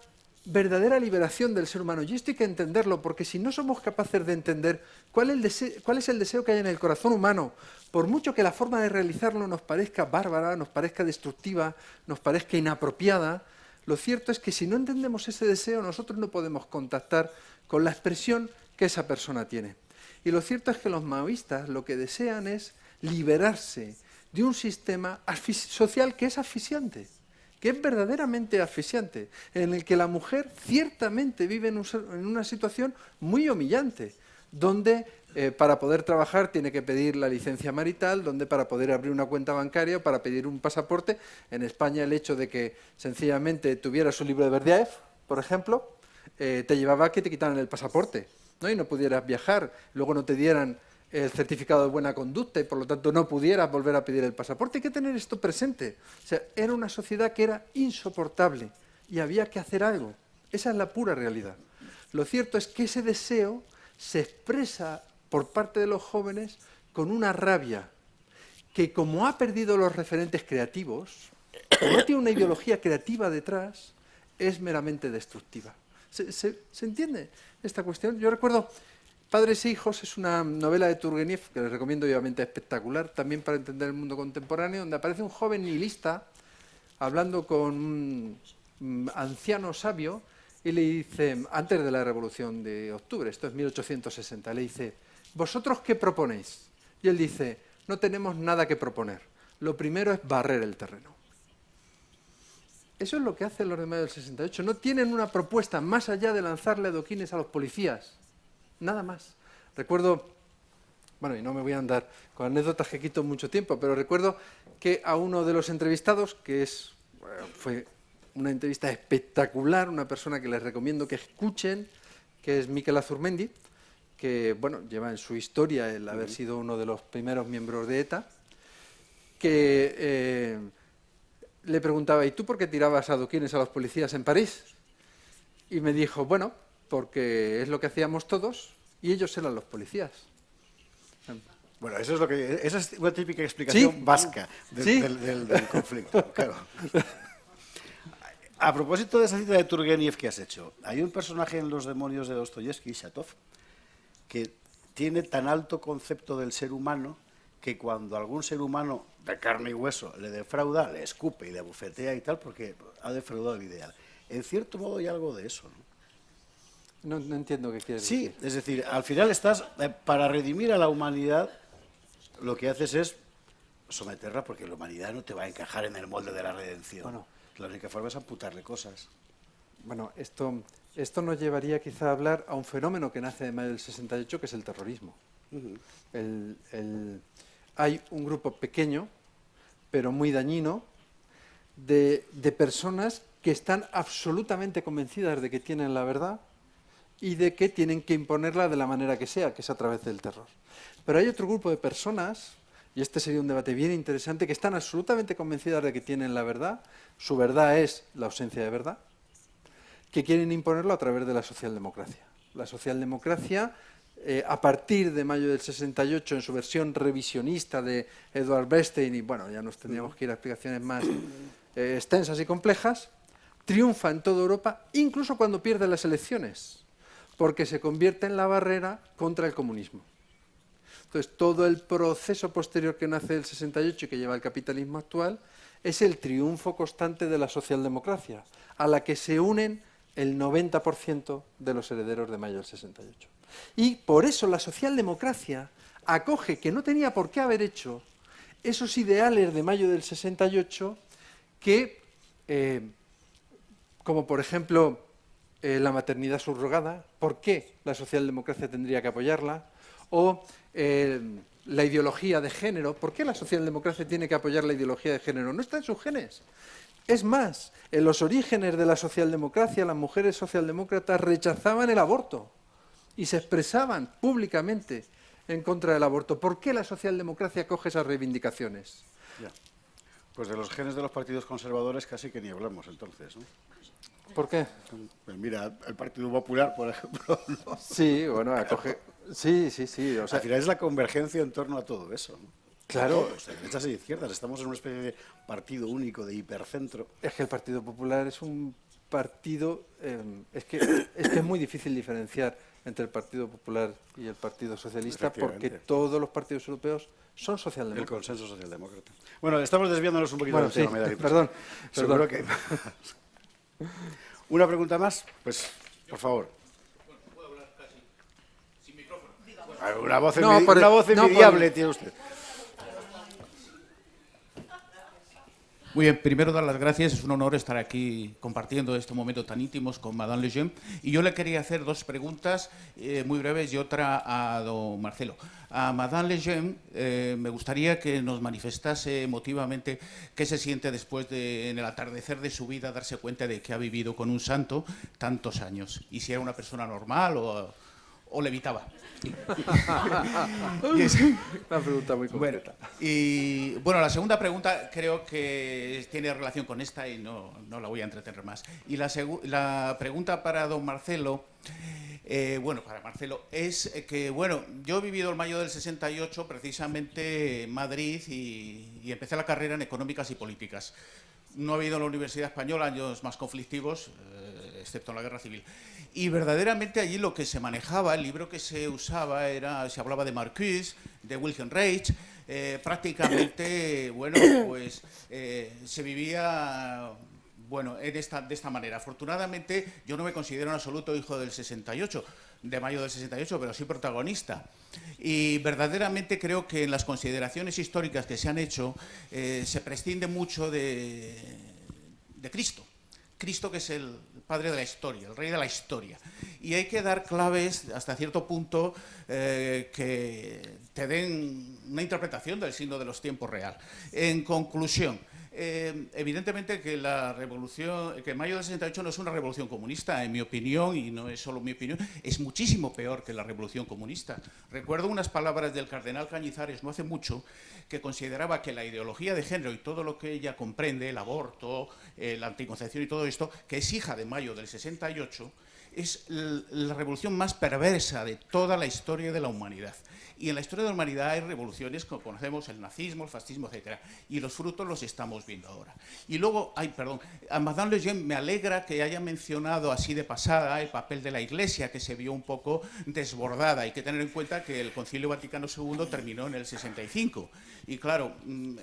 Speaker 2: verdadera liberación del ser humano. Y esto hay que entenderlo, porque si no somos capaces de entender cuál es el deseo que hay en el corazón humano, por mucho que la forma de realizarlo nos parezca bárbara, nos parezca destructiva, nos parezca inapropiada, lo cierto es que si no entendemos ese deseo, nosotros no podemos contactar con la expresión que esa persona tiene. Y lo cierto es que los maoístas lo que desean es liberarse de un sistema social que es asfixiante, que es verdaderamente asfixiante, en el que la mujer ciertamente vive en una situación muy humillante, donde para poder trabajar tiene que pedir la licencia marital, donde para poder abrir una cuenta bancaria o para pedir un pasaporte. En España el hecho de que sencillamente tuvieras un libro de Berdyaev, por ejemplo, te llevaba a que te quitaran el pasaporte, ¿no? Y no pudieras viajar, luego no te dieran el certificado de buena conducta y por lo tanto no pudieras volver a pedir el pasaporte. Hay que tener esto presente. O sea, era una sociedad que era insoportable y había que hacer algo. Esa es la pura realidad. Lo cierto es que ese deseo se expresa por parte de los jóvenes con una rabia que, como ha perdido los referentes creativos, como no tiene una ideología creativa detrás, es meramente destructiva. ¿Se entiende esta cuestión? Yo recuerdo Padres e hijos, es una novela de Turgenev que les recomiendo obviamente, espectacular, también para entender el mundo contemporáneo, donde aparece un joven nihilista hablando con un anciano sabio y le dice, antes de la Revolución de Octubre, esto es 1860, le dice, ¿vosotros qué proponéis? Y él dice, no tenemos nada que proponer, lo primero es barrer el terreno. Eso es lo que hacen los de mayo del 68, no tienen una propuesta más allá de lanzarle adoquines a los policías. Nada más. Recuerdo, bueno, y no me voy a andar con anécdotas que quito mucho tiempo, pero recuerdo que a uno de los entrevistados, que fue una entrevista espectacular, una persona que les recomiendo que escuchen, que es Mikel Azurmendi, que bueno, lleva en su historia el haber sido uno de los primeros miembros de ETA, que le preguntaba, ¿y tú por qué tirabas adoquines a los policías en París? Y me dijo, bueno, porque es lo que hacíamos todos y ellos eran los policías.
Speaker 1: Bueno, esa es una típica explicación vasca del conflicto. Claro. A propósito de esa cita de Turgenev que has hecho, hay un personaje en Los demonios de Dostoyevsky, Shatov, que tiene tan alto concepto del ser humano que cuando algún ser humano de carne y hueso le defrauda, le escupe y le bufetea y tal, porque ha defraudado el ideal. En cierto modo hay algo de eso, ¿no?
Speaker 2: No entiendo qué quieres decir.
Speaker 1: Sí, es decir, al final estás, para redimir a la humanidad, lo que haces es someterla, porque la humanidad no te va a encajar en el molde de la redención.
Speaker 2: Bueno,
Speaker 1: la única forma es amputarle cosas.
Speaker 2: Bueno, esto nos llevaría quizá a hablar a un fenómeno que nace de mayo del 68, que es el terrorismo. Hay un grupo pequeño, pero muy dañino, de personas que están absolutamente convencidas de que tienen la verdad y de que tienen que imponerla de la manera que sea, que es a través del terror. Pero hay otro grupo de personas, y este sería un debate bien interesante, que están absolutamente convencidas de que tienen la verdad, su verdad es la ausencia de verdad, que quieren imponerlo a través de la socialdemocracia. La socialdemocracia a partir de mayo del 68 en su versión revisionista de Edward Bernstein, y bueno, ya nos tendríamos que ir a explicaciones más extensas y complejas, triunfa en toda Europa, incluso cuando pierde las elecciones, porque se convierte en la barrera contra el comunismo. Entonces, todo el proceso posterior que nace del 68 y que lleva al capitalismo actual es el triunfo constante de la socialdemocracia, a la que se unen el 90% de los herederos de mayo del 68. Y por eso la socialdemocracia acoge, que no tenía por qué haber hecho, esos ideales de mayo del 68 que, como por ejemplo la maternidad subrogada, ¿por qué la socialdemocracia tendría que apoyarla? O la ideología de género, ¿por qué la socialdemocracia tiene que apoyar la ideología de género? No está en sus genes. Es más, en los orígenes de la socialdemocracia, las mujeres socialdemócratas rechazaban el aborto y se expresaban públicamente en contra del aborto. ¿Por qué la socialdemocracia coge esas reivindicaciones?
Speaker 1: Ya. Pues de los genes de los partidos conservadores casi que ni hablamos entonces, ¿no?
Speaker 2: ¿Por qué?
Speaker 1: Pues mira, el Partido Popular, por ejemplo, ¿no?
Speaker 2: Sí, bueno, acoge... Sí, sí, sí. O sea,
Speaker 1: Al final es la convergencia en torno a todo eso, ¿no?
Speaker 2: claro.
Speaker 1: O sea, derechas y izquierdas, estamos en una especie de partido único, de hipercentro.
Speaker 2: Es que el Partido Popular es un partido... es que es muy difícil diferenciar entre el Partido Popular y el Partido Socialista porque todos los partidos europeos son
Speaker 1: El
Speaker 2: socialdemócratas.
Speaker 1: consenso socialdemócrata. Bueno, estamos desviándonos un poquito
Speaker 2: Bueno,
Speaker 1: del
Speaker 2: sí,
Speaker 1: tema, me da la
Speaker 2: perdón.
Speaker 1: impresión. Seguro que... ¿Una pregunta más? Pues, por favor.
Speaker 7: Puedo hablar casi sin micrófono.
Speaker 1: Una voz,
Speaker 2: No,
Speaker 1: una voz envidiable tiene usted.
Speaker 7: Muy bien, primero dar las gracias, es un honor estar aquí compartiendo este momento tan íntimos con Madame Lejeune. Y yo le quería hacer dos preguntas muy breves y otra a don Marcelo. A Madame Lejeune me gustaría que nos manifestase emotivamente qué se siente después de, en el atardecer de su vida, darse cuenta de que ha vivido con un santo tantos años. Y si era una persona normal o levitaba. Y es
Speaker 2: Una pregunta muy concreta.
Speaker 7: y bueno, la segunda pregunta creo que tiene relación con esta y no la voy a entretener más. Y la pregunta para don Marcelo, para Marcelo, es que, bueno, yo he vivido el mayo del 68 precisamente en Madrid y empecé la carrera en económicas y políticas. No he habido en la Universidad Española años más conflictivos, excepto en la Guerra Civil. Y verdaderamente allí lo que se manejaba, el libro que se usaba se hablaba de Marcuse, de Wilhelm Reich, prácticamente, bueno, pues se vivía, bueno, de esta manera. Afortunadamente, yo no me considero en absoluto hijo del 68, de mayo del 68, pero sí protagonista. Y verdaderamente creo que en las consideraciones históricas que se han hecho se prescinde mucho de Cristo. Cristo, que es el padre de la historia, el rey de la historia. Y hay que dar claves hasta cierto punto que te den una interpretación del signo de los tiempos real. En conclusión, evidentemente que la revolución, que mayo del 68 no es una revolución comunista, en mi opinión, y no es solo mi opinión, es muchísimo peor que la revolución comunista. Recuerdo unas palabras del cardenal Cañizares no hace mucho, que consideraba que la ideología de género y todo lo que ella comprende, el aborto, la anticoncepción y todo esto, que es hija de mayo del 68, es la revolución más perversa de toda la historia de la humanidad. Y en la historia de la humanidad hay revoluciones, como conocemos, el nazismo, el fascismo, etc. Y los frutos los estamos viendo ahora. Y luego, a Madame Lejeune me alegra que haya mencionado así de pasada el papel de la Iglesia, que se vio un poco desbordada. Hay que tener en cuenta que el Concilio Vaticano II terminó en el 65. Y claro,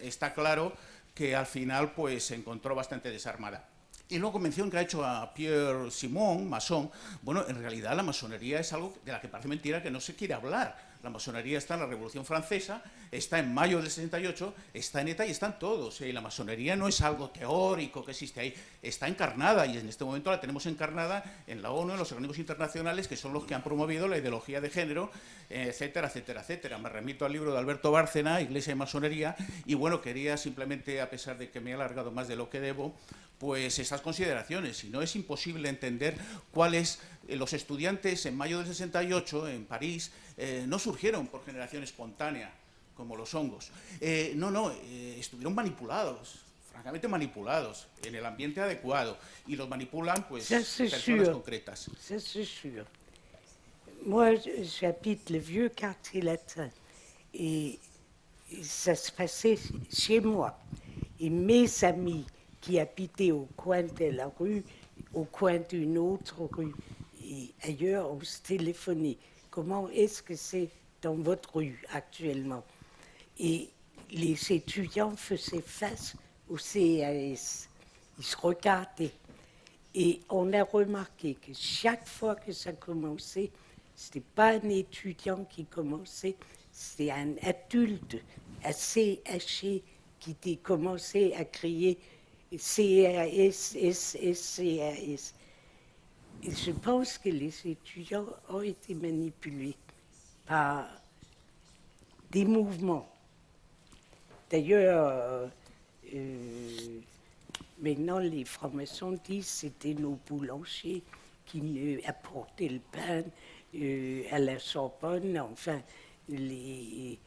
Speaker 7: está claro que al final pues se encontró bastante desarmada. Y luego mención que ha hecho a Pierre Simon, masón. Bueno, en realidad la masonería es algo de la que parece mentira que no se quiere hablar. La masonería está en la Revolución Francesa, está en mayo del 68, está en ETA y están todos. Y la masonería no es algo teórico que existe ahí, está encarnada y en este momento la tenemos encarnada en la ONU, en los organismos internacionales que son los que han promovido la ideología de género, etcétera, etcétera, etcétera. Me remito al libro de Alberto Bárcena, Iglesia y Masonería, y bueno, quería simplemente, a pesar de que me he alargado más de lo que debo, pues esas consideraciones. Si no, es imposible entender cuáles los estudiantes en mayo del 68 en París no surgieron por generación espontánea como los hongos. Estuvieron manipulados, francamente manipulados, en el ambiente adecuado, y los manipulan pues personas concretas.
Speaker 3: Ça, c'est sûr. Moi, j'habite le vieux quartier latin et ça se passait chez moi. Et mes amis qui habitaient au coin de la rue, au coin d'une autre rue et ailleurs, on se téléphonait. Comment est-ce que c'est dans votre rue actuellement? Et les étudiants faisaient face au CAS. Ils se regardaient. Et on a remarqué que chaque fois que ça commençait, ce n'était pas un étudiant qui commençait, c'était un adulte assez âgé qui commençait à crier CAS, CAS. Et je pense que les étudiants ont été manipulés par des mouvements. D'ailleurs, maintenant, les francs-maçons disent que c'était nos boulangers qui nous apportaient le pain à la Sorbonne, enfin, les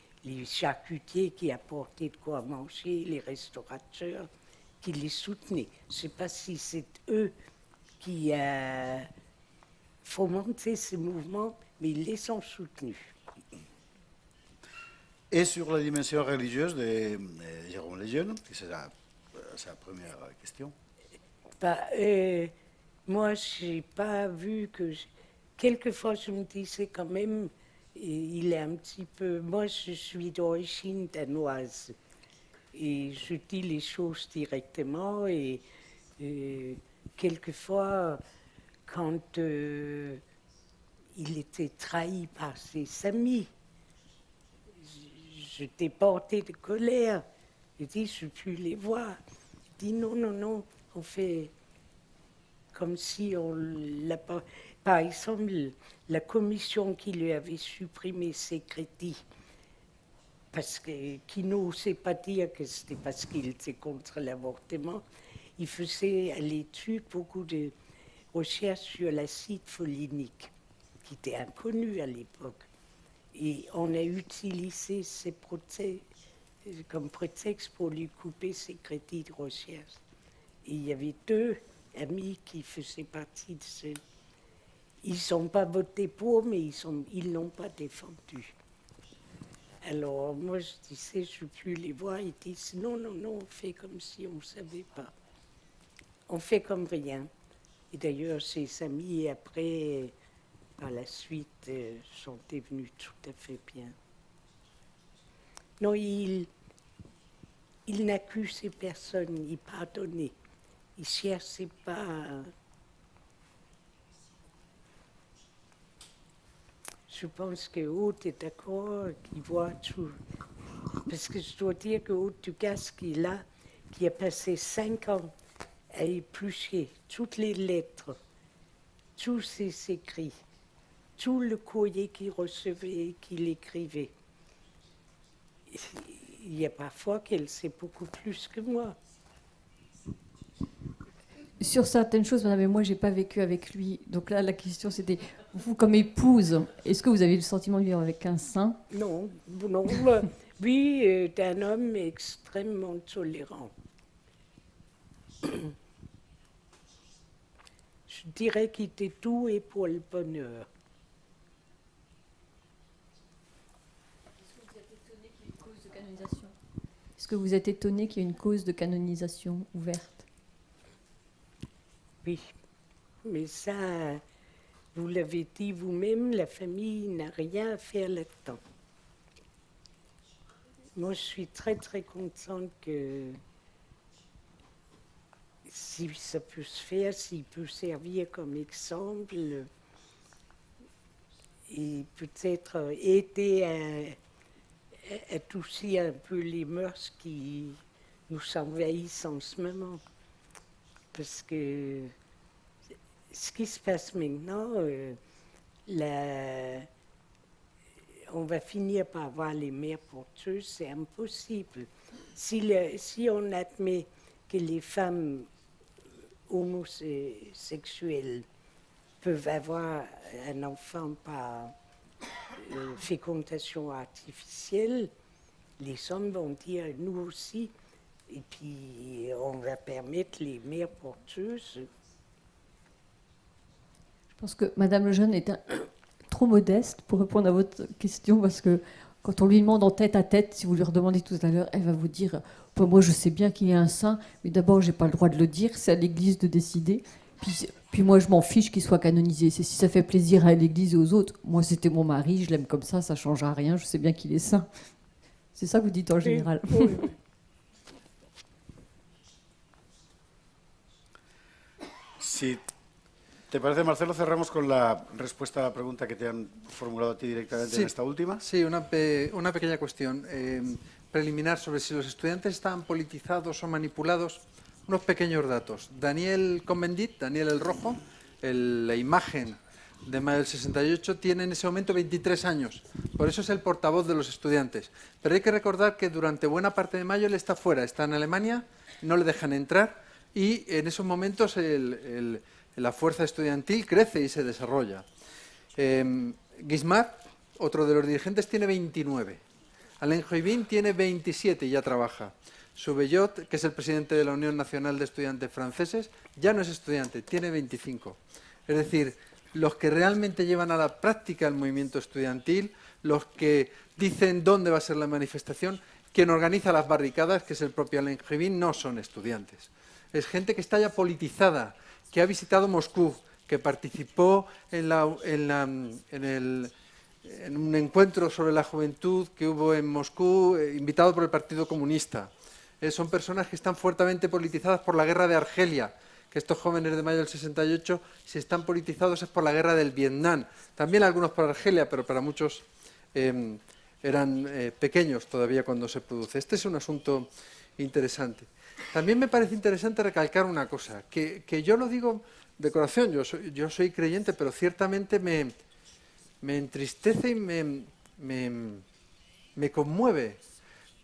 Speaker 3: charcutiers qui apportaient de quoi manger, les restaurateurs qui les soutenaient. Je ne sais pas si c'est eux qui fomentaient ces mouvements, mais ils les ont soutenus.
Speaker 1: Et sur la dimension religieuse de Jérôme Lejeune, que c'est sa première question.
Speaker 3: Bah, moi, je n'ai pas vu que... Quelquefois, je me disais quand même, il est un petit peu... Moi, je suis d'origine danoise. Et je dis les choses directement. Et quelquefois, quand il était trahi par ses amis, je débordais de colère. Il dit, je ne peux plus les voir. Il dit, non, non, non, on fait comme si on l'a pas... Par exemple, la commission qui lui avait supprimé ses crédits, parce que, qui n'osait pas dire que c'était parce qu'il était contre l'avortement, il faisait à l'étude beaucoup de recherches sur l'acide folinique, qui était inconnu à l'époque. Et on a utilisé ces comme prétexte pour lui couper ses crédits de recherche. Et il y avait 2 amis qui faisaient partie de ce... Ils n'ont pas voté pour, mais ils l'ont pas défendu. Alors moi je disais, je ne peux plus les voir. Ils disent, non, non, non, on fait comme si on ne savait pas. On fait comme rien. Et d'ailleurs, ses amis, après, par la suite, sont devenus tout à fait bien. Non, il n'accusait personne, il pardonnait. Il ne cherchait pas... Je pense que Aude est d'accord, qu'il voit tout. Parce que je dois dire que Aude Dugas, qui est là, qui a passé 5 ans à éplucher toutes les lettres, tous ses écrits, tout le courrier qu'il recevait et qu'il écrivait. Il y a parfois qu'elle sait beaucoup plus que moi.
Speaker 6: Sur certaines choses, madame, et moi, je n'ai pas vécu avec lui. Donc là, la question, c'était, vous, comme épouse, est-ce que vous avez le sentiment de vivre avec un saint?
Speaker 3: Non, non. Lui est un homme extrêmement tolérant. Je dirais qu'il était doué pour le bonheur.
Speaker 6: Est-ce que vous êtes étonné qu'il y ait une cause de canonisation ouverte?
Speaker 3: Oui, mais ça, vous l'avez dit vous-même, la famille n'a rien à faire là-dedans. Moi, je suis très, très contente que si ça peut se faire, s'il peut servir comme exemple et peut-être aider à toucher un peu les mœurs qui nous envahissent en ce moment. Parce que ce qui se passe maintenant, on va finir par avoir les mères porteuses, c'est impossible. Si on admet que les femmes homosexuelles peuvent avoir un enfant par fécondation artificielle, les hommes vont dire nous aussi. Et puis, on va permettre les mères porteuses.
Speaker 6: Je pense que Madame Lejeune est trop modeste pour répondre à votre question, parce que quand on lui demande en tête à tête, si vous lui redemandez tout à l'heure, elle va vous dire « Moi, je sais bien qu'il y a un saint, mais d'abord, je n'ai pas le droit de le dire, c'est à l'Église de décider. Puis moi, je m'en fiche qu'il soit canonisé. C'est si ça fait plaisir à l'Église et aux autres. Moi, c'était mon mari, je l'aime comme ça ne changera rien, je sais bien qu'il est saint. » C'est ça que vous dites en général.
Speaker 3: Oui.
Speaker 1: Si te parece, Marcelo, cerramos con la respuesta a la pregunta que te han formulado a ti directamente
Speaker 2: Sí.
Speaker 1: en esta última.
Speaker 2: Sí, una pequeña cuestión preliminar sobre si los estudiantes estaban politizados o manipulados. Unos pequeños datos. Daniel Cohn-Bendit, Daniel el Rojo, la imagen de mayo del 68, tiene en ese momento 23 años. Por eso es el portavoz de los estudiantes. Pero hay que recordar que durante buena parte de mayo él está fuera, está en Alemania, no le dejan entrar y en esos momentos la fuerza estudiantil crece y se desarrolla. Guismard, otro de los dirigentes, tiene 29. Alain Joybin tiene 27 y ya trabaja. Soubellot, que es el presidente de la Unión Nacional de Estudiantes Franceses, ya no es estudiante, tiene 25. Es decir, los que realmente llevan a la práctica el movimiento estudiantil, los que dicen dónde va a ser la manifestación, quien organiza las barricadas, que es el propio Alain Joybin, no son estudiantes. Es gente que está ya politizada, que ha visitado Moscú, que participó en un encuentro sobre la juventud que hubo en Moscú, invitado por el Partido Comunista. Son personas que están fuertemente politizadas por la guerra de Argelia, que estos jóvenes de mayo del 68, si están politizados es por la guerra del Vietnam. También algunos por Argelia, pero para muchos eran pequeños todavía cuando se produce. Este es un asunto interesante. También me parece interesante recalcar una cosa, que yo lo digo de corazón, yo soy creyente, pero ciertamente me entristece y me conmueve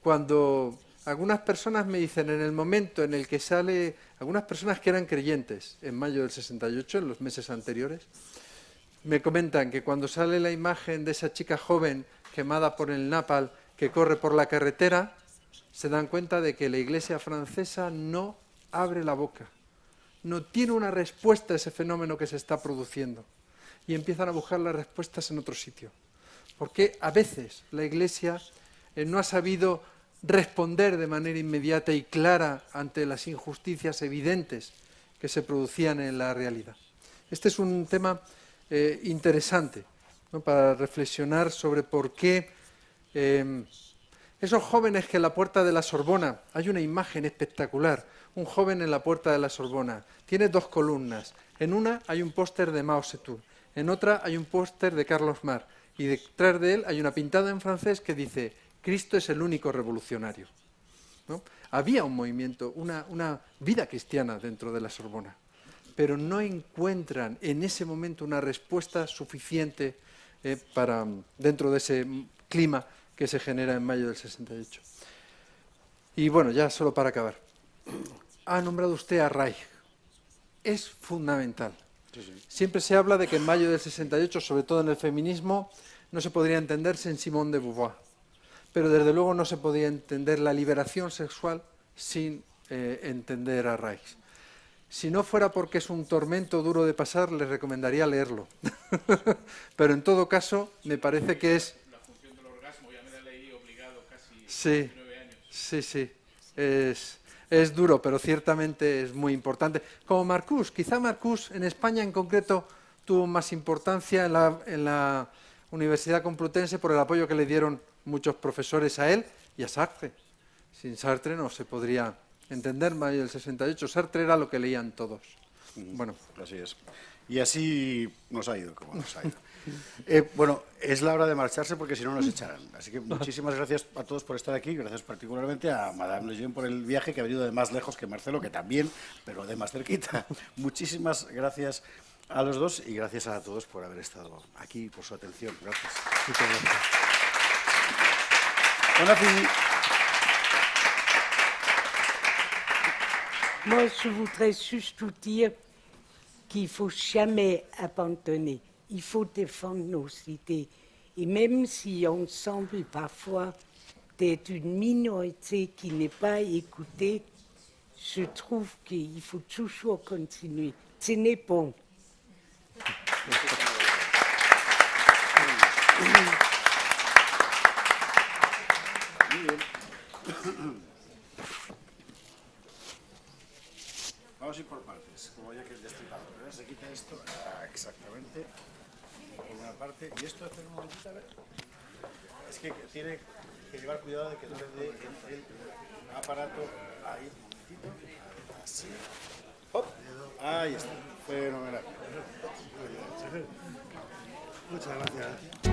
Speaker 2: cuando algunas personas me dicen en el momento en el que sale, algunas personas que eran creyentes en mayo del 68, en los meses anteriores, me comentan que cuando sale la imagen de esa chica joven quemada por el napalm que corre por la carretera, se dan cuenta de que la Iglesia francesa no abre la boca, no tiene una respuesta a ese fenómeno que se está produciendo y empiezan a buscar las respuestas en otro sitio. Porque a veces la Iglesia no ha sabido responder de manera inmediata y clara ante las injusticias evidentes que se producían en la realidad. Este es un tema interesante, ¿no?, para reflexionar sobre por qué esos jóvenes que en la puerta de la Sorbona, hay una imagen espectacular, un joven en la puerta de la Sorbona, tiene dos columnas, en una hay un póster de Mao Zedong, en otra hay un póster de Carlos Marx y detrás de él hay una pintada en francés que dice Cristo es el único revolucionario, ¿no? Había un movimiento, una vida cristiana dentro de la Sorbona, pero no encuentran en ese momento una respuesta suficiente para dentro de ese clima que se genera en mayo del 68. Y bueno, ya solo para acabar. Ha nombrado usted a Reich. Es fundamental. Siempre se habla de que en mayo del 68, sobre todo en el feminismo, no se podría entender sin Simone de Beauvoir. Pero desde luego no se podía entender la liberación sexual sin entender a Reich. Si no fuera porque es un tormento duro de pasar, les recomendaría leerlo. Pero en todo caso, me parece que es...
Speaker 7: La función del orgasmo, ya me la leí obligado casi
Speaker 2: Sí,
Speaker 7: 19 años.
Speaker 2: sí. Es duro, pero ciertamente es muy importante. Como Marcuse, quizá Marcuse en España en concreto tuvo más importancia en la Universidad Complutense por el apoyo que le dieron muchos profesores a él y a Sartre. Sin Sartre no se podría entender mayo del 68. Sartre era lo que leían todos. Bueno,
Speaker 1: Así es. Y así nos ha ido, como nos ha ido. Bueno, es la hora de marcharse porque si no nos echarán. Así que muchísimas gracias a todos por estar aquí. Gracias particularmente a Madame Lejeune por el viaje, que ha venido de más lejos que Marcelo, que también, pero de más cerquita. Muchísimas gracias a los dos y gracias a todos por haber estado aquí, por su atención. Gracias.
Speaker 2: muchas gracias.
Speaker 1: Buena fin.
Speaker 3: Moi, je voudrais surtout dire qu'il ne faut jamais abandonner. Il faut défendre nos idées. Et même si on semble parfois d'être une minorité qui n'est pas écoutée, je trouve qu'il faut toujours continuer. Ce n'est bon.
Speaker 1: Muy bien. Vamos a ir por partes, como ya que el destripado. Primero se quita esto, exactamente, por una parte, y esto, espera un momentito, a ver. Es que tiene que llevar cuidado de que no le dé el aparato ahí, un momentito, así. ¡Hop! Ahí está, fenomenal.
Speaker 8: Muchas gracias.